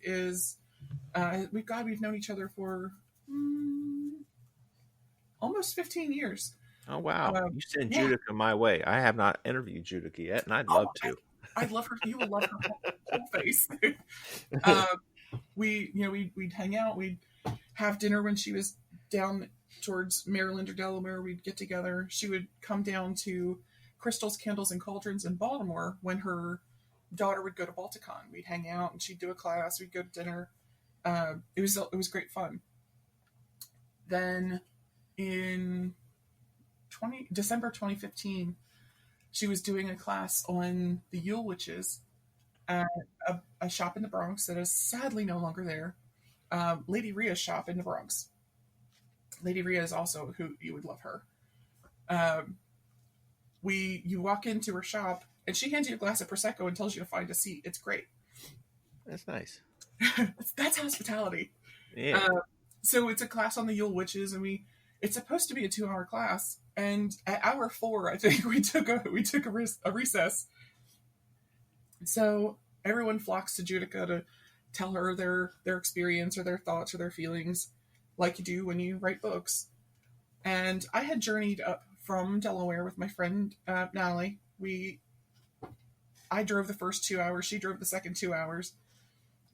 We've known each other for almost 15 years. Oh, wow. You send Judica my way. I have not interviewed Judica yet, and I'd love to. I'd love her. You will love her whole face. We'd hang out. We'd have dinner when she was down towards Maryland or Delaware. We'd get together. She would come down to Crystals, Candles, and Cauldrons in Baltimore when her daughter would go to Balticon. We'd hang out, and she'd do a class. We'd go to dinner. It was great fun. Then in December 2015, she was doing a class on the Yule Witches at a shop in the Bronx that is sadly no longer there. Lady Rhea's shop in the Bronx. Lady Rhea is also who you would love her. You walk into her shop and she hands you a glass of Prosecco and tells you to find a seat. It's great. That's nice. That's hospitality. Yeah. So it's a class on the Yule Witches, and it's supposed to be a 2-hour class. And at hour 4, I think we took a recess. So everyone flocks to Judica to tell her their experience or their thoughts or their feelings, like you do when you write books. And I had journeyed up from Delaware with my friend Natalie. I drove the first 2 hours. She drove the second 2 hours,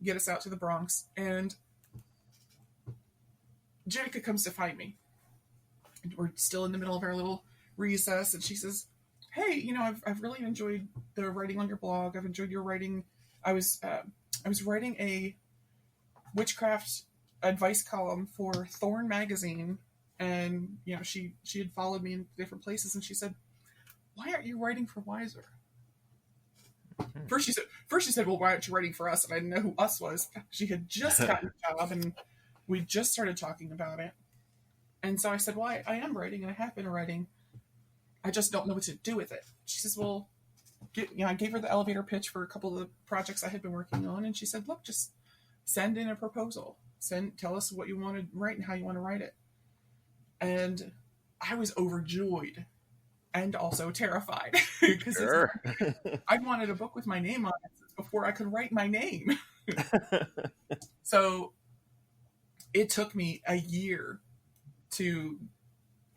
get us out to the Bronx. And Judica comes to find me. We're still in the middle of our little recess, and she says, hey, I've really enjoyed the writing on your blog. I've enjoyed your writing. I was writing a witchcraft advice column for Thorn magazine, and she had followed me in different places, and she said, why aren't you writing for Wiser? First she said, well, why aren't you writing for us? And I didn't know who us was. She had just gotten a job, and we just started talking about it. And so I said, well, I am writing, and I have been writing. I just don't know what to do with it. She says, well, I gave her the elevator pitch for a couple of the projects I had been working on. And she said, look, just send in a proposal. Tell us what you want to write and how you want to write it. And I was overjoyed and also terrified because Sure. I wanted a book with my name on it before I could write my name. So it took me a year to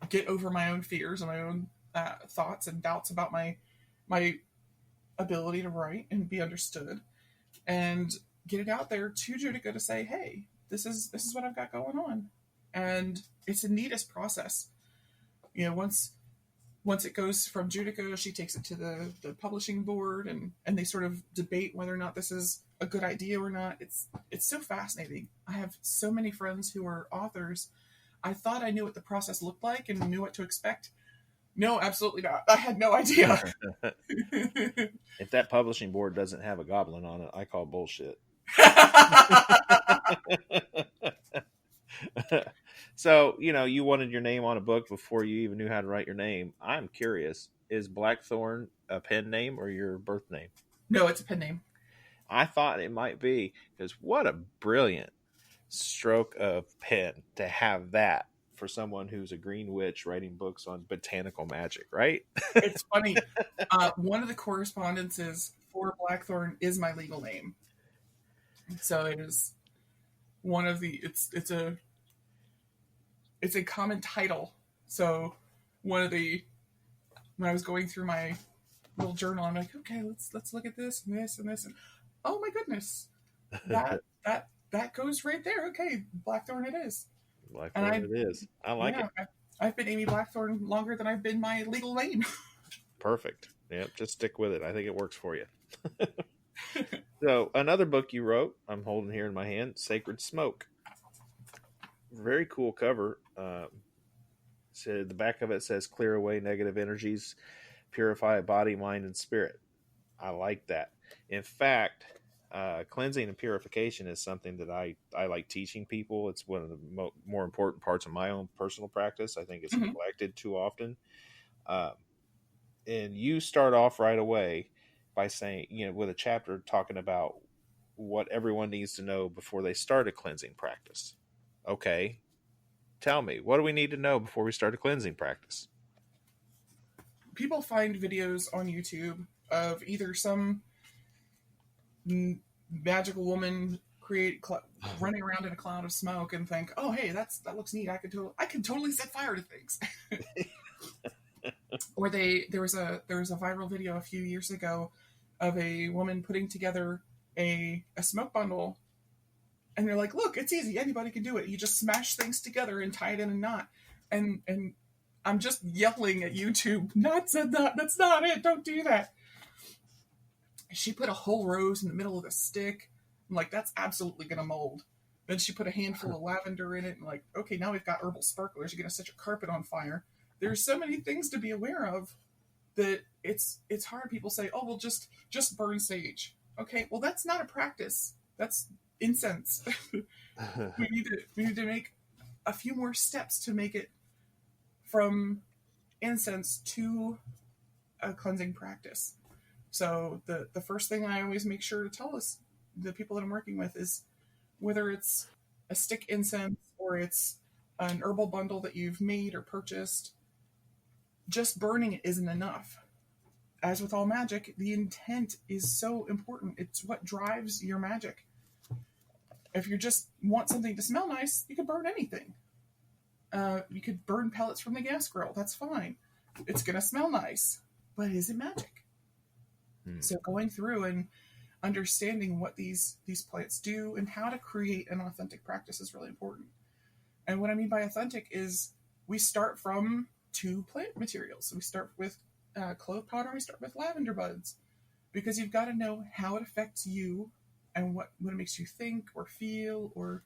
get over my own fears and my own thoughts and doubts about my ability to write and be understood, and get it out there to Judica to say, hey, this is what I've got going on. And it's the neatest process. You know, once it goes from Judica, she takes it to the publishing board, and they sort of debate whether or not this is a good idea or not. It's so fascinating. I have so many friends who are authors. I thought I knew what the process looked like and knew what to expect. No, absolutely not. I had no idea. If that publishing board doesn't have a goblin on it, I call bullshit. So, you wanted your name on a book before you even knew how to write your name. I'm curious, is Blackthorn a pen name or your birth name? No, it's a pen name. I thought it might be, because what a brilliant stroke of pen to have that for someone who's a green witch writing books on botanical magic, right? It's funny. One of the correspondences for Blackthorn is my legal name. So it is one of the, it's a common title. So when I was going through my little journal, I'm like, okay, let's look at this and this and this, and oh my goodness, that goes right there. Okay, Blackthorn it is. Blackthorn it is. I like it. I've been Amy Blackthorn longer than I've been my legal name. Perfect. Yep, just stick with it. I think it works for you. So another book you wrote, I'm holding here in my hand, Sacred Smoke. Very cool cover. So the back of it says, clear away negative energies, purify body, mind, and spirit. I like that. In fact, cleansing and purification is something that I like teaching people. It's one of the more important parts of my own personal practice. I think it's neglected too often. And you start off right away by saying, with a chapter talking about what everyone needs to know before they start a cleansing practice. Okay. Tell me, what do we need to know before we start a cleansing practice? People find videos on YouTube of either some magical woman running around in a cloud of smoke and think, oh, hey, that looks neat. I could totally set fire to things. Or there was a viral video a few years ago of a woman putting together a smoke bundle, and they're like, look, it's easy, anybody can do it. You just smash things together and tie it in a knot. And I'm just yelling at YouTube, that's not it, don't do that. She put a whole rose in the middle of the stick. I'm like, that's absolutely gonna mold. Then she put a handful of lavender in it, and like, okay, now we've got herbal sparklers. You're gonna set your carpet on fire. There's so many things to be aware of that it's hard. People say, oh, well, just burn sage. Okay, well, that's not a practice. That's incense. we need to make a few more steps to make it from incense to a cleansing practice. So the first thing I always make sure to tell the people that I'm working with is, whether it's a stick incense or it's an herbal bundle that you've made or purchased, just burning it isn't enough. As with all magic, the intent is so important. It's what drives your magic. If you just want something to smell nice, you could burn anything. You could burn pellets from the gas grill. That's fine. It's going to smell nice. But is it magic? So going through and understanding what these plants do and how to create an authentic practice is really important. And what I mean by authentic is, we start from 2 plant materials. So we start with clove powder, and we start with lavender buds, because you've got to know how it affects you and what it makes you think or feel, or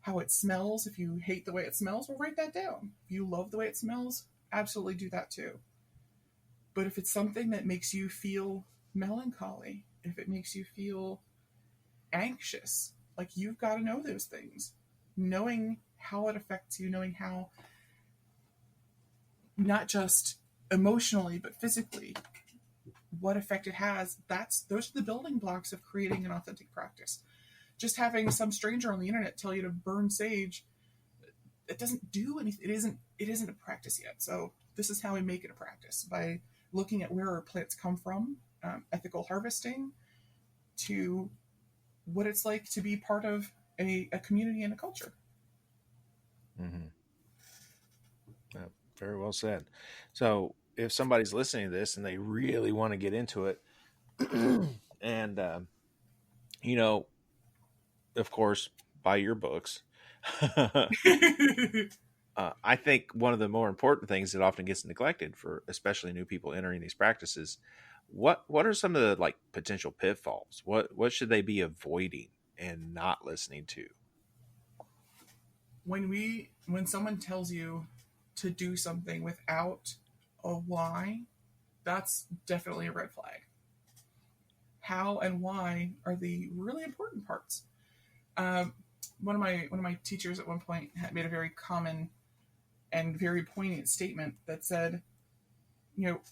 how it smells. If you hate the way it smells, well, write that down. If you love the way it smells, absolutely do that too. But if it's something that makes you feel melancholy, if it makes you feel anxious, like, you've got to know those things. Knowing how it affects you, knowing how, not just emotionally, but physically, what effect it has, those are the building blocks of creating an authentic practice. Just having some stranger on the internet tell you to burn sage, it doesn't do anything. It isn't a practice yet. So this is how we make it a practice, by looking at where our plants come from, ethical harvesting, to what it's like to be part of a community and a culture. Mm-hmm. Very well said. So if somebody's listening to this and they really want to get into it, And, of course, buy your books. I think one of the more important things that often gets neglected for especially new people entering these practices, what are some of the like potential pitfalls? What should they be avoiding and not listening to? When someone tells you to do something without a why, that's definitely a red flag. How and why are the really important parts. Um, one of my teachers at one point had made a very common and very poignant statement that said,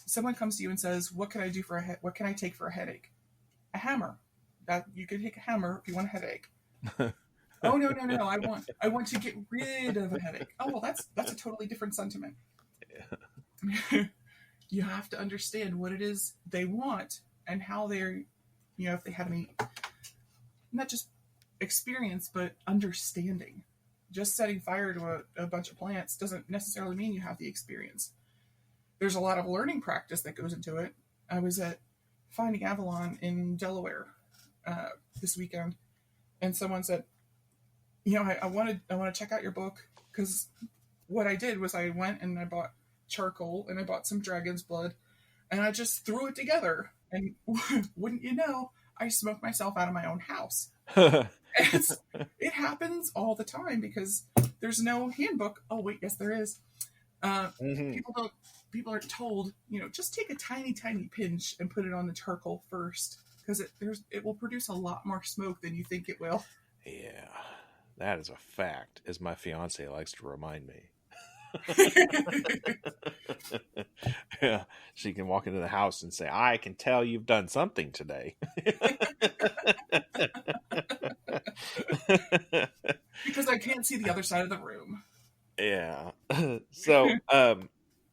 someone comes to you and says, "What can I do for what can I take for a headache?" A hammer. That you could take a hammer if you want a headache. Oh no, no, no! I want to get rid of a headache. Oh well, that's a totally different sentiment. You have to understand what it is they want and how they're, if they have any, not just experience but understanding. Just setting fire to a bunch of plants doesn't necessarily mean you have the experience. There's a lot of learning practice that goes into it. I was at Finding Avalon in Delaware this weekend, and someone said, I want to check out your book, because what I did was I went and I bought charcoal and I bought some dragon's blood and I just threw it together, and wouldn't you know, I smoked myself out of my own house. It happens all the time because there's no handbook. Oh wait, yes there is. People are told, just take a tiny pinch and put it on the charcoal first, because it will produce a lot more smoke than you think it will. Yeah, that is a fact, as my fiance likes to remind me. Yeah, she can walk into the house and say, "I can tell you've done something today." Because I can't see the other side of the room. Yeah. So,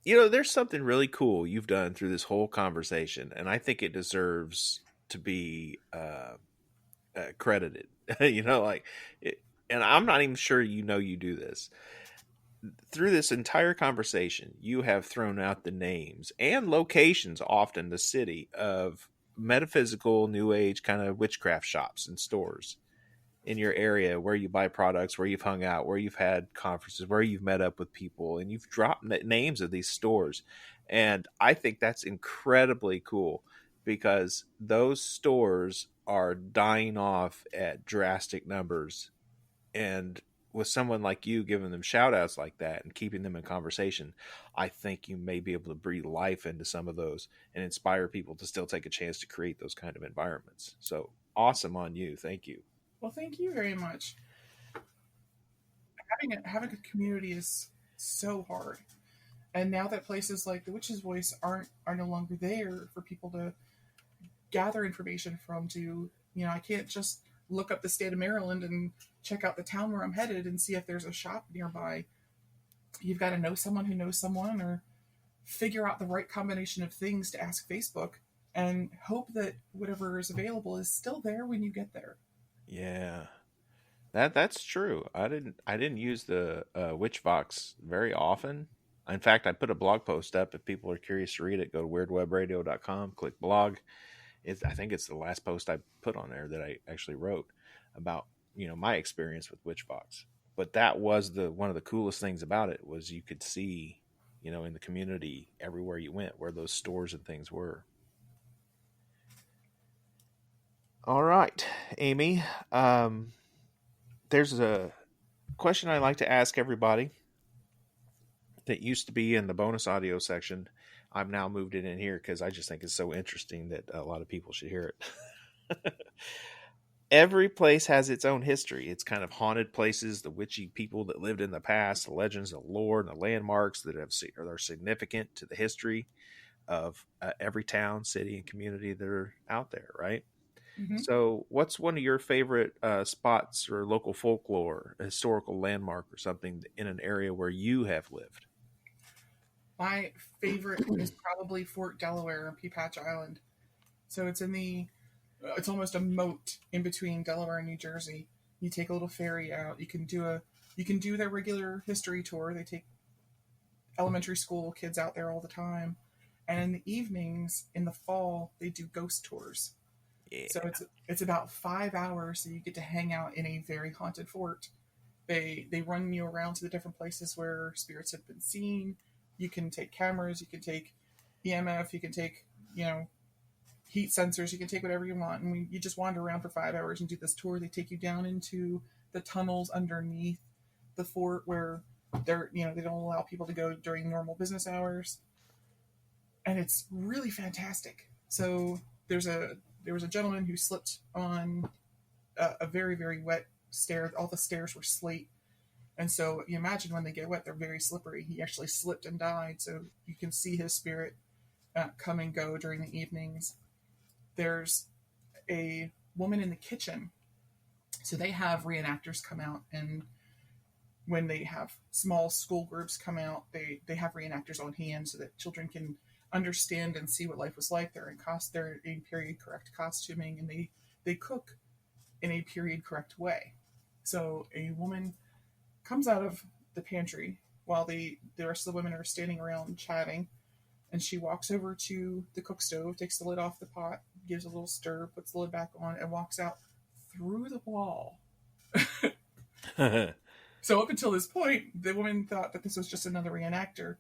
there's something really cool you've done through this whole conversation, and I think it deserves to be credited. And I'm not even sure you do this. Through this entire conversation, you have thrown out the names and locations, often the city, of metaphysical, new age kind of witchcraft shops and stores in your area where you buy products, where you've hung out, where you've had conferences, where you've met up with people, and you've dropped names of these stores. And I think that's incredibly cool, because those stores are dying off at drastic numbers. And with someone like you giving them shout outs like that and keeping them in conversation, I think you may be able to breathe life into some of those and inspire people to still take a chance to create those kind of environments. So awesome on you. Thank you. Well, thank you very much. Having a community is so hard, and now that places like the Witch's Voice are no longer there for people to gather information from, I can't just look up the state of Maryland and check out the town where I'm headed and see if there's a shop nearby. You've got to know someone who knows someone, or figure out the right combination of things to ask Facebook, and hope that whatever is available is still there when you get there. Yeah, that's true. I didn't use the Witchvox very often. In fact, I put a blog post up. If people are curious to read it, go to weirdwebradio.com, click blog. I think it's the last post I put on there that I actually wrote about my experience with Witchvox. But that was one of the coolest things about it, was you could see in the community everywhere you went where those stores and things were. All right, Amy. There's a question I like to ask everybody that used to be in the bonus audio section. I've now moved it in here because I just think it's so interesting that a lot of people should hear it. Every place has its own history. It's kind of haunted places, the witchy people that lived in the past, the legends, the lore, and the landmarks that are significant to the history of every town, city, and community that are out there, right? Mm-hmm. So what's one of your favorite spots or local folklore, a historical landmark or something in an area where you have lived? My favorite is probably Fort Delaware on Peapatch Island. So it's it's almost a moat in between Delaware and New Jersey. You take a little ferry out. You can do their regular history tour. They take elementary school kids out there all the time. And in the evenings, in the fall, they do ghost tours. Yeah. So it's about 5 hours, so you get to hang out in a very haunted fort. They run you around to the different places where spirits have been seen. You can take cameras, you can take EMF, you can take, heat sensors, you can take whatever you want. And you just wander around for 5 hours and do this tour. They take you down into the tunnels underneath the fort where they don't allow people to go during normal business hours. And it's really fantastic. So there was a gentleman who slipped on a very, very wet stair. All the stairs were slate. And so you imagine when they get wet, they're very slippery. He actually slipped and died. So you can see his spirit come and go during the evenings. There's a woman in the kitchen. So they have reenactors come out, and when they have small school groups come out, they have reenactors on hand so that children can understand and see what life was like. They're in period correct costuming, and they cook in a period correct way. So a woman comes out of the pantry while the rest of the women are standing around chatting, and she walks over to the cook stove, takes the lid off the pot, gives a little stir, puts the lid back on, and walks out through the wall. So up until this point, the woman thought that this was just another reenactor.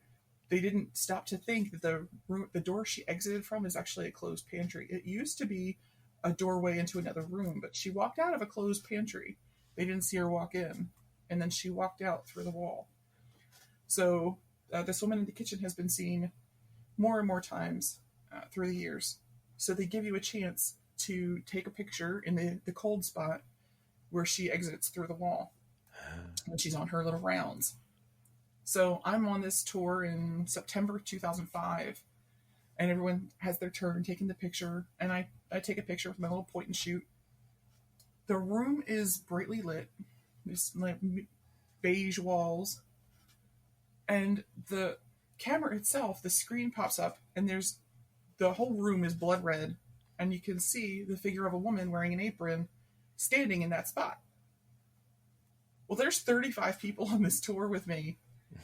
They didn't stop to think that the door she exited from is actually a closed pantry. It used to be a doorway into another room, but she walked out of a closed pantry. They didn't see her walk in, and then she walked out through the wall. So this woman in the kitchen has been seen more and more times through the years. So they give you a chance to take a picture in the cold spot where she exits through the wall when she's on her little rounds. So I'm on this tour in September 2005, and everyone has their turn taking the picture, and I take a picture with my little point and shoot. The room is brightly lit. There's like beige walls, and the camera itself, the screen pops up, and the whole room is blood red, and you can see the figure of a woman wearing an apron standing in that spot. Well, there's 35 people on this tour with me,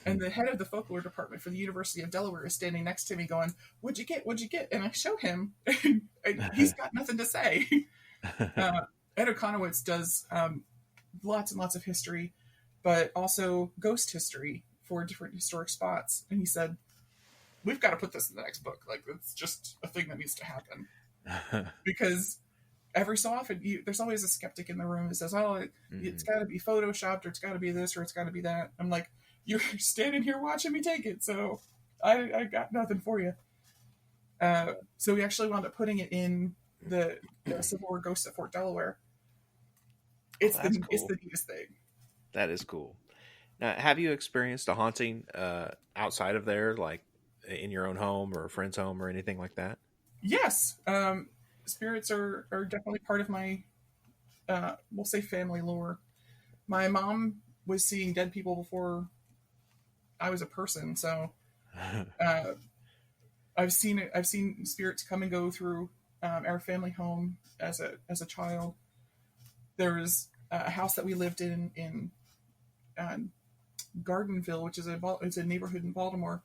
and the head of the folklore department for the University of Delaware is standing next to me going, "What'd you get? What'd you get?" And I show him, and he's got nothing to say. Ed Okonowitz does lots and lots of history, but also ghost history for different historic spots. And he said, "We've got to put this in the next book. Like, it's just a thing that needs to happen." Because every so often, there's always a skeptic in the room that says, "Oh, it's got to be photoshopped, or it's got to be this, or it's got to be that." I'm like, "You're standing here watching me take it, so I got nothing for you." So we actually wound up putting it in the Civil War Ghosts at Fort Delaware. It's cool. It's the neatest thing. That is cool. Now, have you experienced a haunting outside of there, like in your own home or a friend's home or anything like that? Yes. Spirits are definitely part of my, we'll say, family lore. My mom was seeing dead people before I was a person, so I've seen spirits come and go through our family home as a child. There was a house that we lived in Gardenville, which is a neighborhood in Baltimore.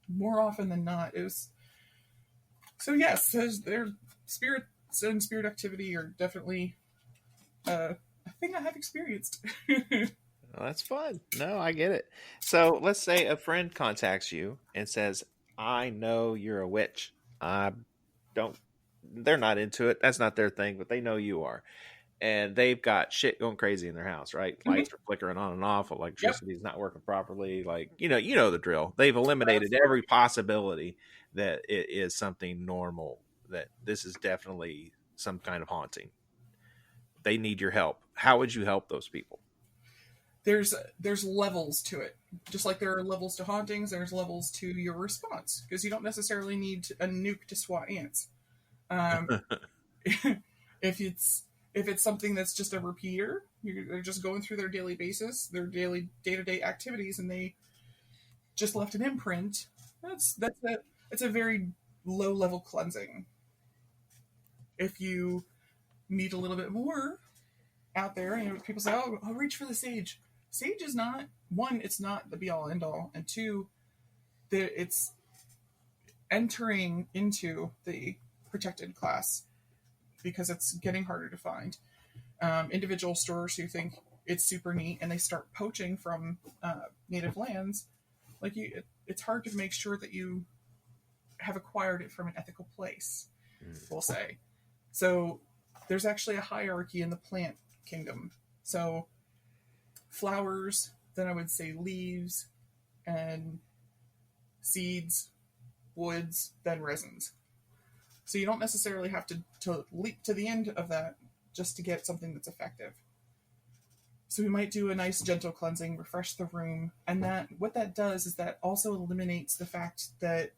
More often than not, it was. So yes, their spirits and spirit activity are definitely a thing I have experienced. Well, that's fun. No, I get it. So let's say a friend contacts you and says, "I know you're a witch. They're not into it. That's not their thing, but they know you are." And they've got shit going crazy in their house, right? Mm-hmm. Lights are flickering on and off. Electricity's not working properly. Like, you know the drill. They've eliminated every possibility that it is something normal, that this is definitely some kind of haunting. They need your help. How would you help those people? There's levels to it. Just like there are levels to hauntings, there's levels to your response, because you don't necessarily need a nuke to swat ants. If it's something that's just a repeater, they're just going through their daily basis, their daily day-to-day activities, and they just left an imprint. That's a very low-level cleansing. If you need a little bit more out there, people say, "Oh, I'll reach for the sage." Sage is not, one, it's not the be-all end-all, and two, it's entering into the protected class because it's getting harder to find. Individual stores who think it's super neat and they start poaching from native lands, like it's hard to make sure that you have acquired it from an ethical place, we'll say. So there's actually a hierarchy in the plant kingdom. So flowers, then I would say leaves and seeds, woods, then resins. So you don't necessarily have to leap to the end of that just to get something that's effective. So we might do a nice gentle cleansing, refresh the room, and that what that does is that also eliminates the fact that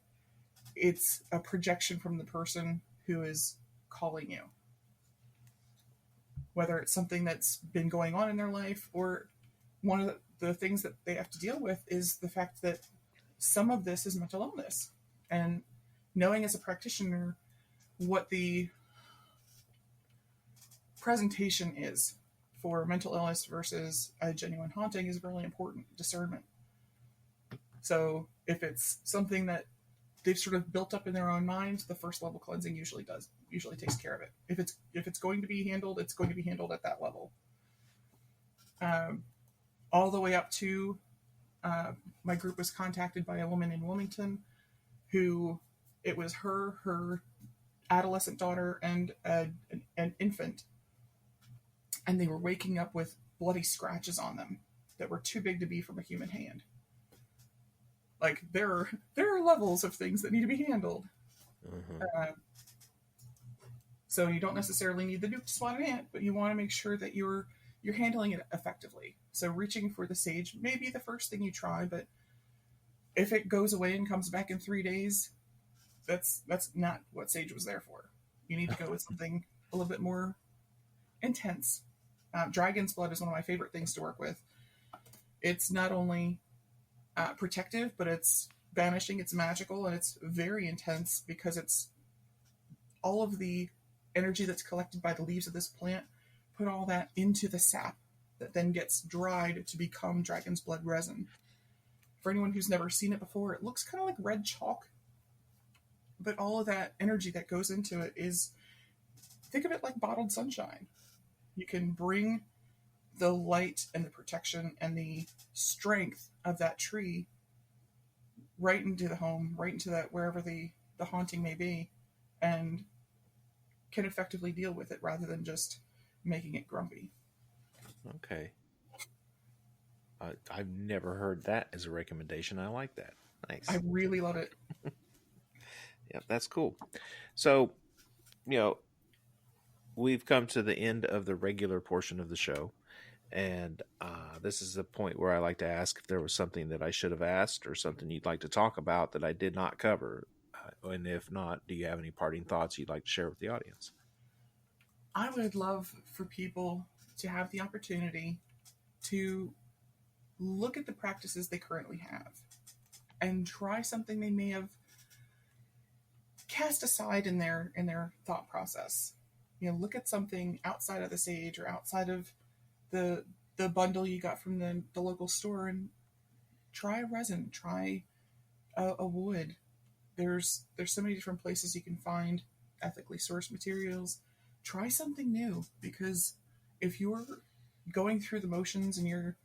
it's a projection from the person who is calling you. Whether it's something that's been going on in their life, or one of the things that they have to deal with is the fact that some of this is mental illness. And knowing as a practitioner what the presentation is for mental illness versus a genuine haunting is really important discernment. So if it's something that they've sort of built up in their own mind, the first level cleansing usually takes care of it. If it's going to be handled, it's going to be handled at that level. All the way up to my group was contacted by a woman in Wilmington who it was her adolescent daughter and an infant, and they were waking up with bloody scratches on them that were too big to be from a human hand. Like there are levels of things that need to be handled. Mm-hmm. So you don't necessarily need the nuke to swat an ant, but you want to make sure that you're handling it effectively. So reaching for the sage may be the first thing you try, but if it goes away and comes back in 3 days, that's not what sage was there for. You need to go with something a little bit more intense. Dragon's blood is one of my favorite things to work with. It's not only protective, but it's banishing, it's magical, and it's very intense because it's all of the energy that's collected by the leaves of this plant, put all that into the sap that then gets dried to become dragon's blood resin. For anyone who's never seen it before, it looks kind of like red chalk, but all of that energy that goes into it is, think of it like bottled sunshine. You can bring the light and the protection and the strength of that tree right into the home, right into that wherever the haunting may be, and can effectively deal with it rather than just making it grumpy. Okay. I've never heard that as a recommendation. I like that. Nice. I really love it. Yep, that's cool. So, we've come to the end of the regular portion of the show. And this is the point where I like to ask if there was something that I should have asked or something you'd like to talk about that I did not cover. And if not, do you have any parting thoughts you'd like to share with the audience? I would love for people to have the opportunity to look at the practices they currently have and try something they may have cast aside in their thought process. Look at something outside of the sage or outside of the bundle you got from the local store and try a resin, try a wood. There's so many different places you can find ethically sourced materials. Try something new, because if you're going through the motions and you're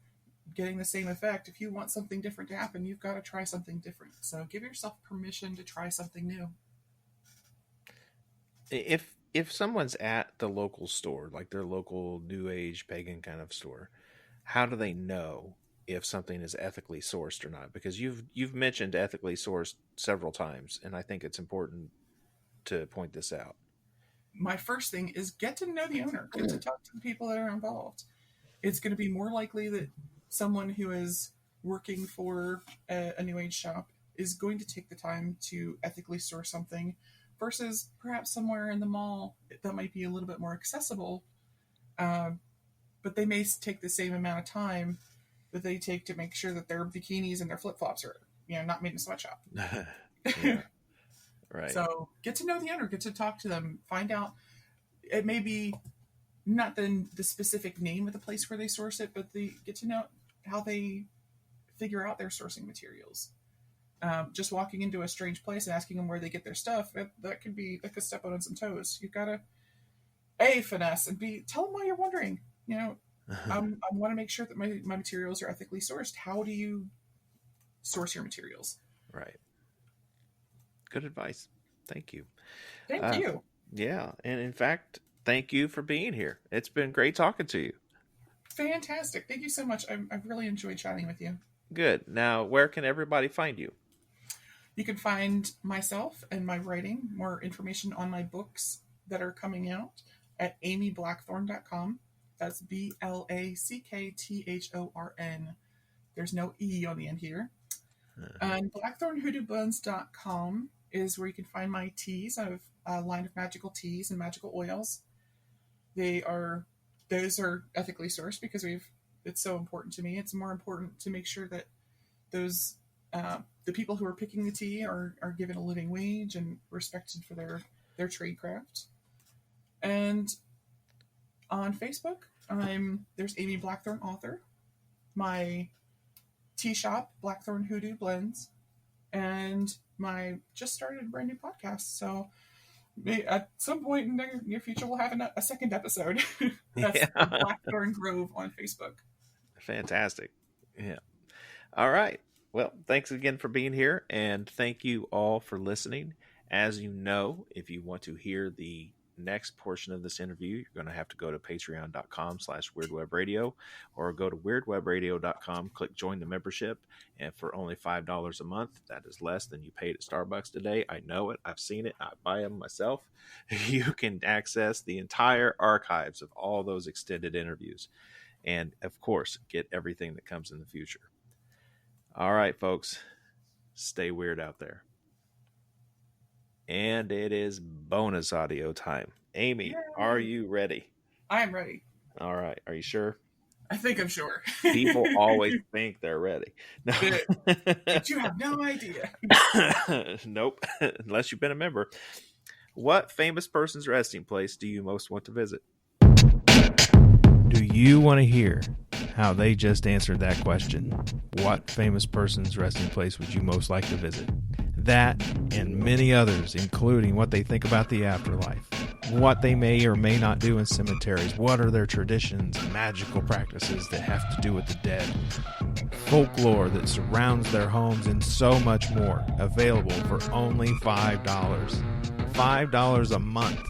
getting the same effect, if you want something different to happen, you've got to try something different. So give yourself permission to try something new. If someone's at the local store, like their local new age pagan kind of store, how do they know if something is ethically sourced or not? Because you've mentioned ethically sourced several times, and I think it's important to point this out. My first thing is get to know the owner, get to talk to the people that are involved. It's going to be more likely that someone who is working for a new age shop is going to take the time to ethically source something versus perhaps somewhere in the mall that might be a little bit more accessible, but they may take the same amount of time that they take to make sure that their bikinis and their flip-flops are not made in a sweatshop. Yeah. Right. So get to know the owner, get to talk to them, find out. It may be not the specific name of the place where they source it, but they get to know how they figure out their sourcing materials. Just walking into a strange place and asking them where they get their stuff, that could step on some toes. You've got to A, finesse, and B, tell them why you're wondering. I want to make sure that my materials are ethically sourced. How do you source your materials? Right. Good advice. Thank you. Thank you. Yeah. And in fact, thank you for being here. It's been great talking to you. Fantastic. Thank you so much. I've really enjoyed chatting with you. Good. Now, where can everybody find you? You can find myself and my writing, more information on my books that are coming out at amyblackthorn.com. That's BLACKTHORN. There's no E on the end here. And blackthornhoodooblends.com is where you can find my teas. I have a line of magical teas and magical oils. Those are ethically sourced because it's so important to me. It's more important to make sure that those the people who are picking the tea are given a living wage and respected for their trade craft. And on Facebook, there's Amy Blackthorn, author. My tea shop, Blackthorn Hoodoo Blends, and my just started a brand new podcast. So at some point in the near future, we'll have a second episode. That's Blackthorn Grove on Facebook. Fantastic. Yeah. All right. Well, thanks again for being here, and thank you all for listening. As you know, if you want to hear the next portion of this interview, you're going to have to go to patreon.com/weirdwebradio or go to weirdwebradio.com, click join the membership, and for only $5 a month, that is less than you paid at Starbucks today. I know it. I've seen it. I buy them myself. You can access the entire archives of all those extended interviews and, of course, get everything that comes in the future. All right, folks, stay weird out there. And it is bonus audio time. Amy, Yay. Are you ready? I am ready. All right. Are you sure? I think I'm sure. People always think they're ready. No. But you have no idea. Nope. Unless you've been a member. What famous person's resting place do you most want to visit? Do you want to hear how they just answered that question? What famous person's resting place would you most like to visit? That and many others, including what they think about the afterlife, what they may or may not do in cemeteries, what are their traditions, magical practices that have to do with the dead, folklore that surrounds their homes, and so much more, available for only $5. $5 a month.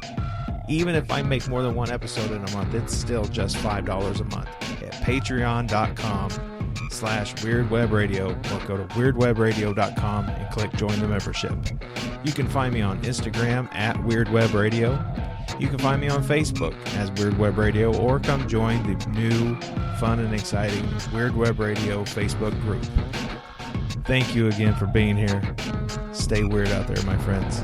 Even if I make more than one episode in a month, it's still just $5 a month at patreon.com/weirdwebradio or go to weirdwebradio.com and click join the membership. You can find me on Instagram at weirdwebradio. You can find me on Facebook as Weird Web Radio, or come join the new, fun and exciting Weird Web Radio Facebook group. Thank you again for being here. Stay weird out there, my friends.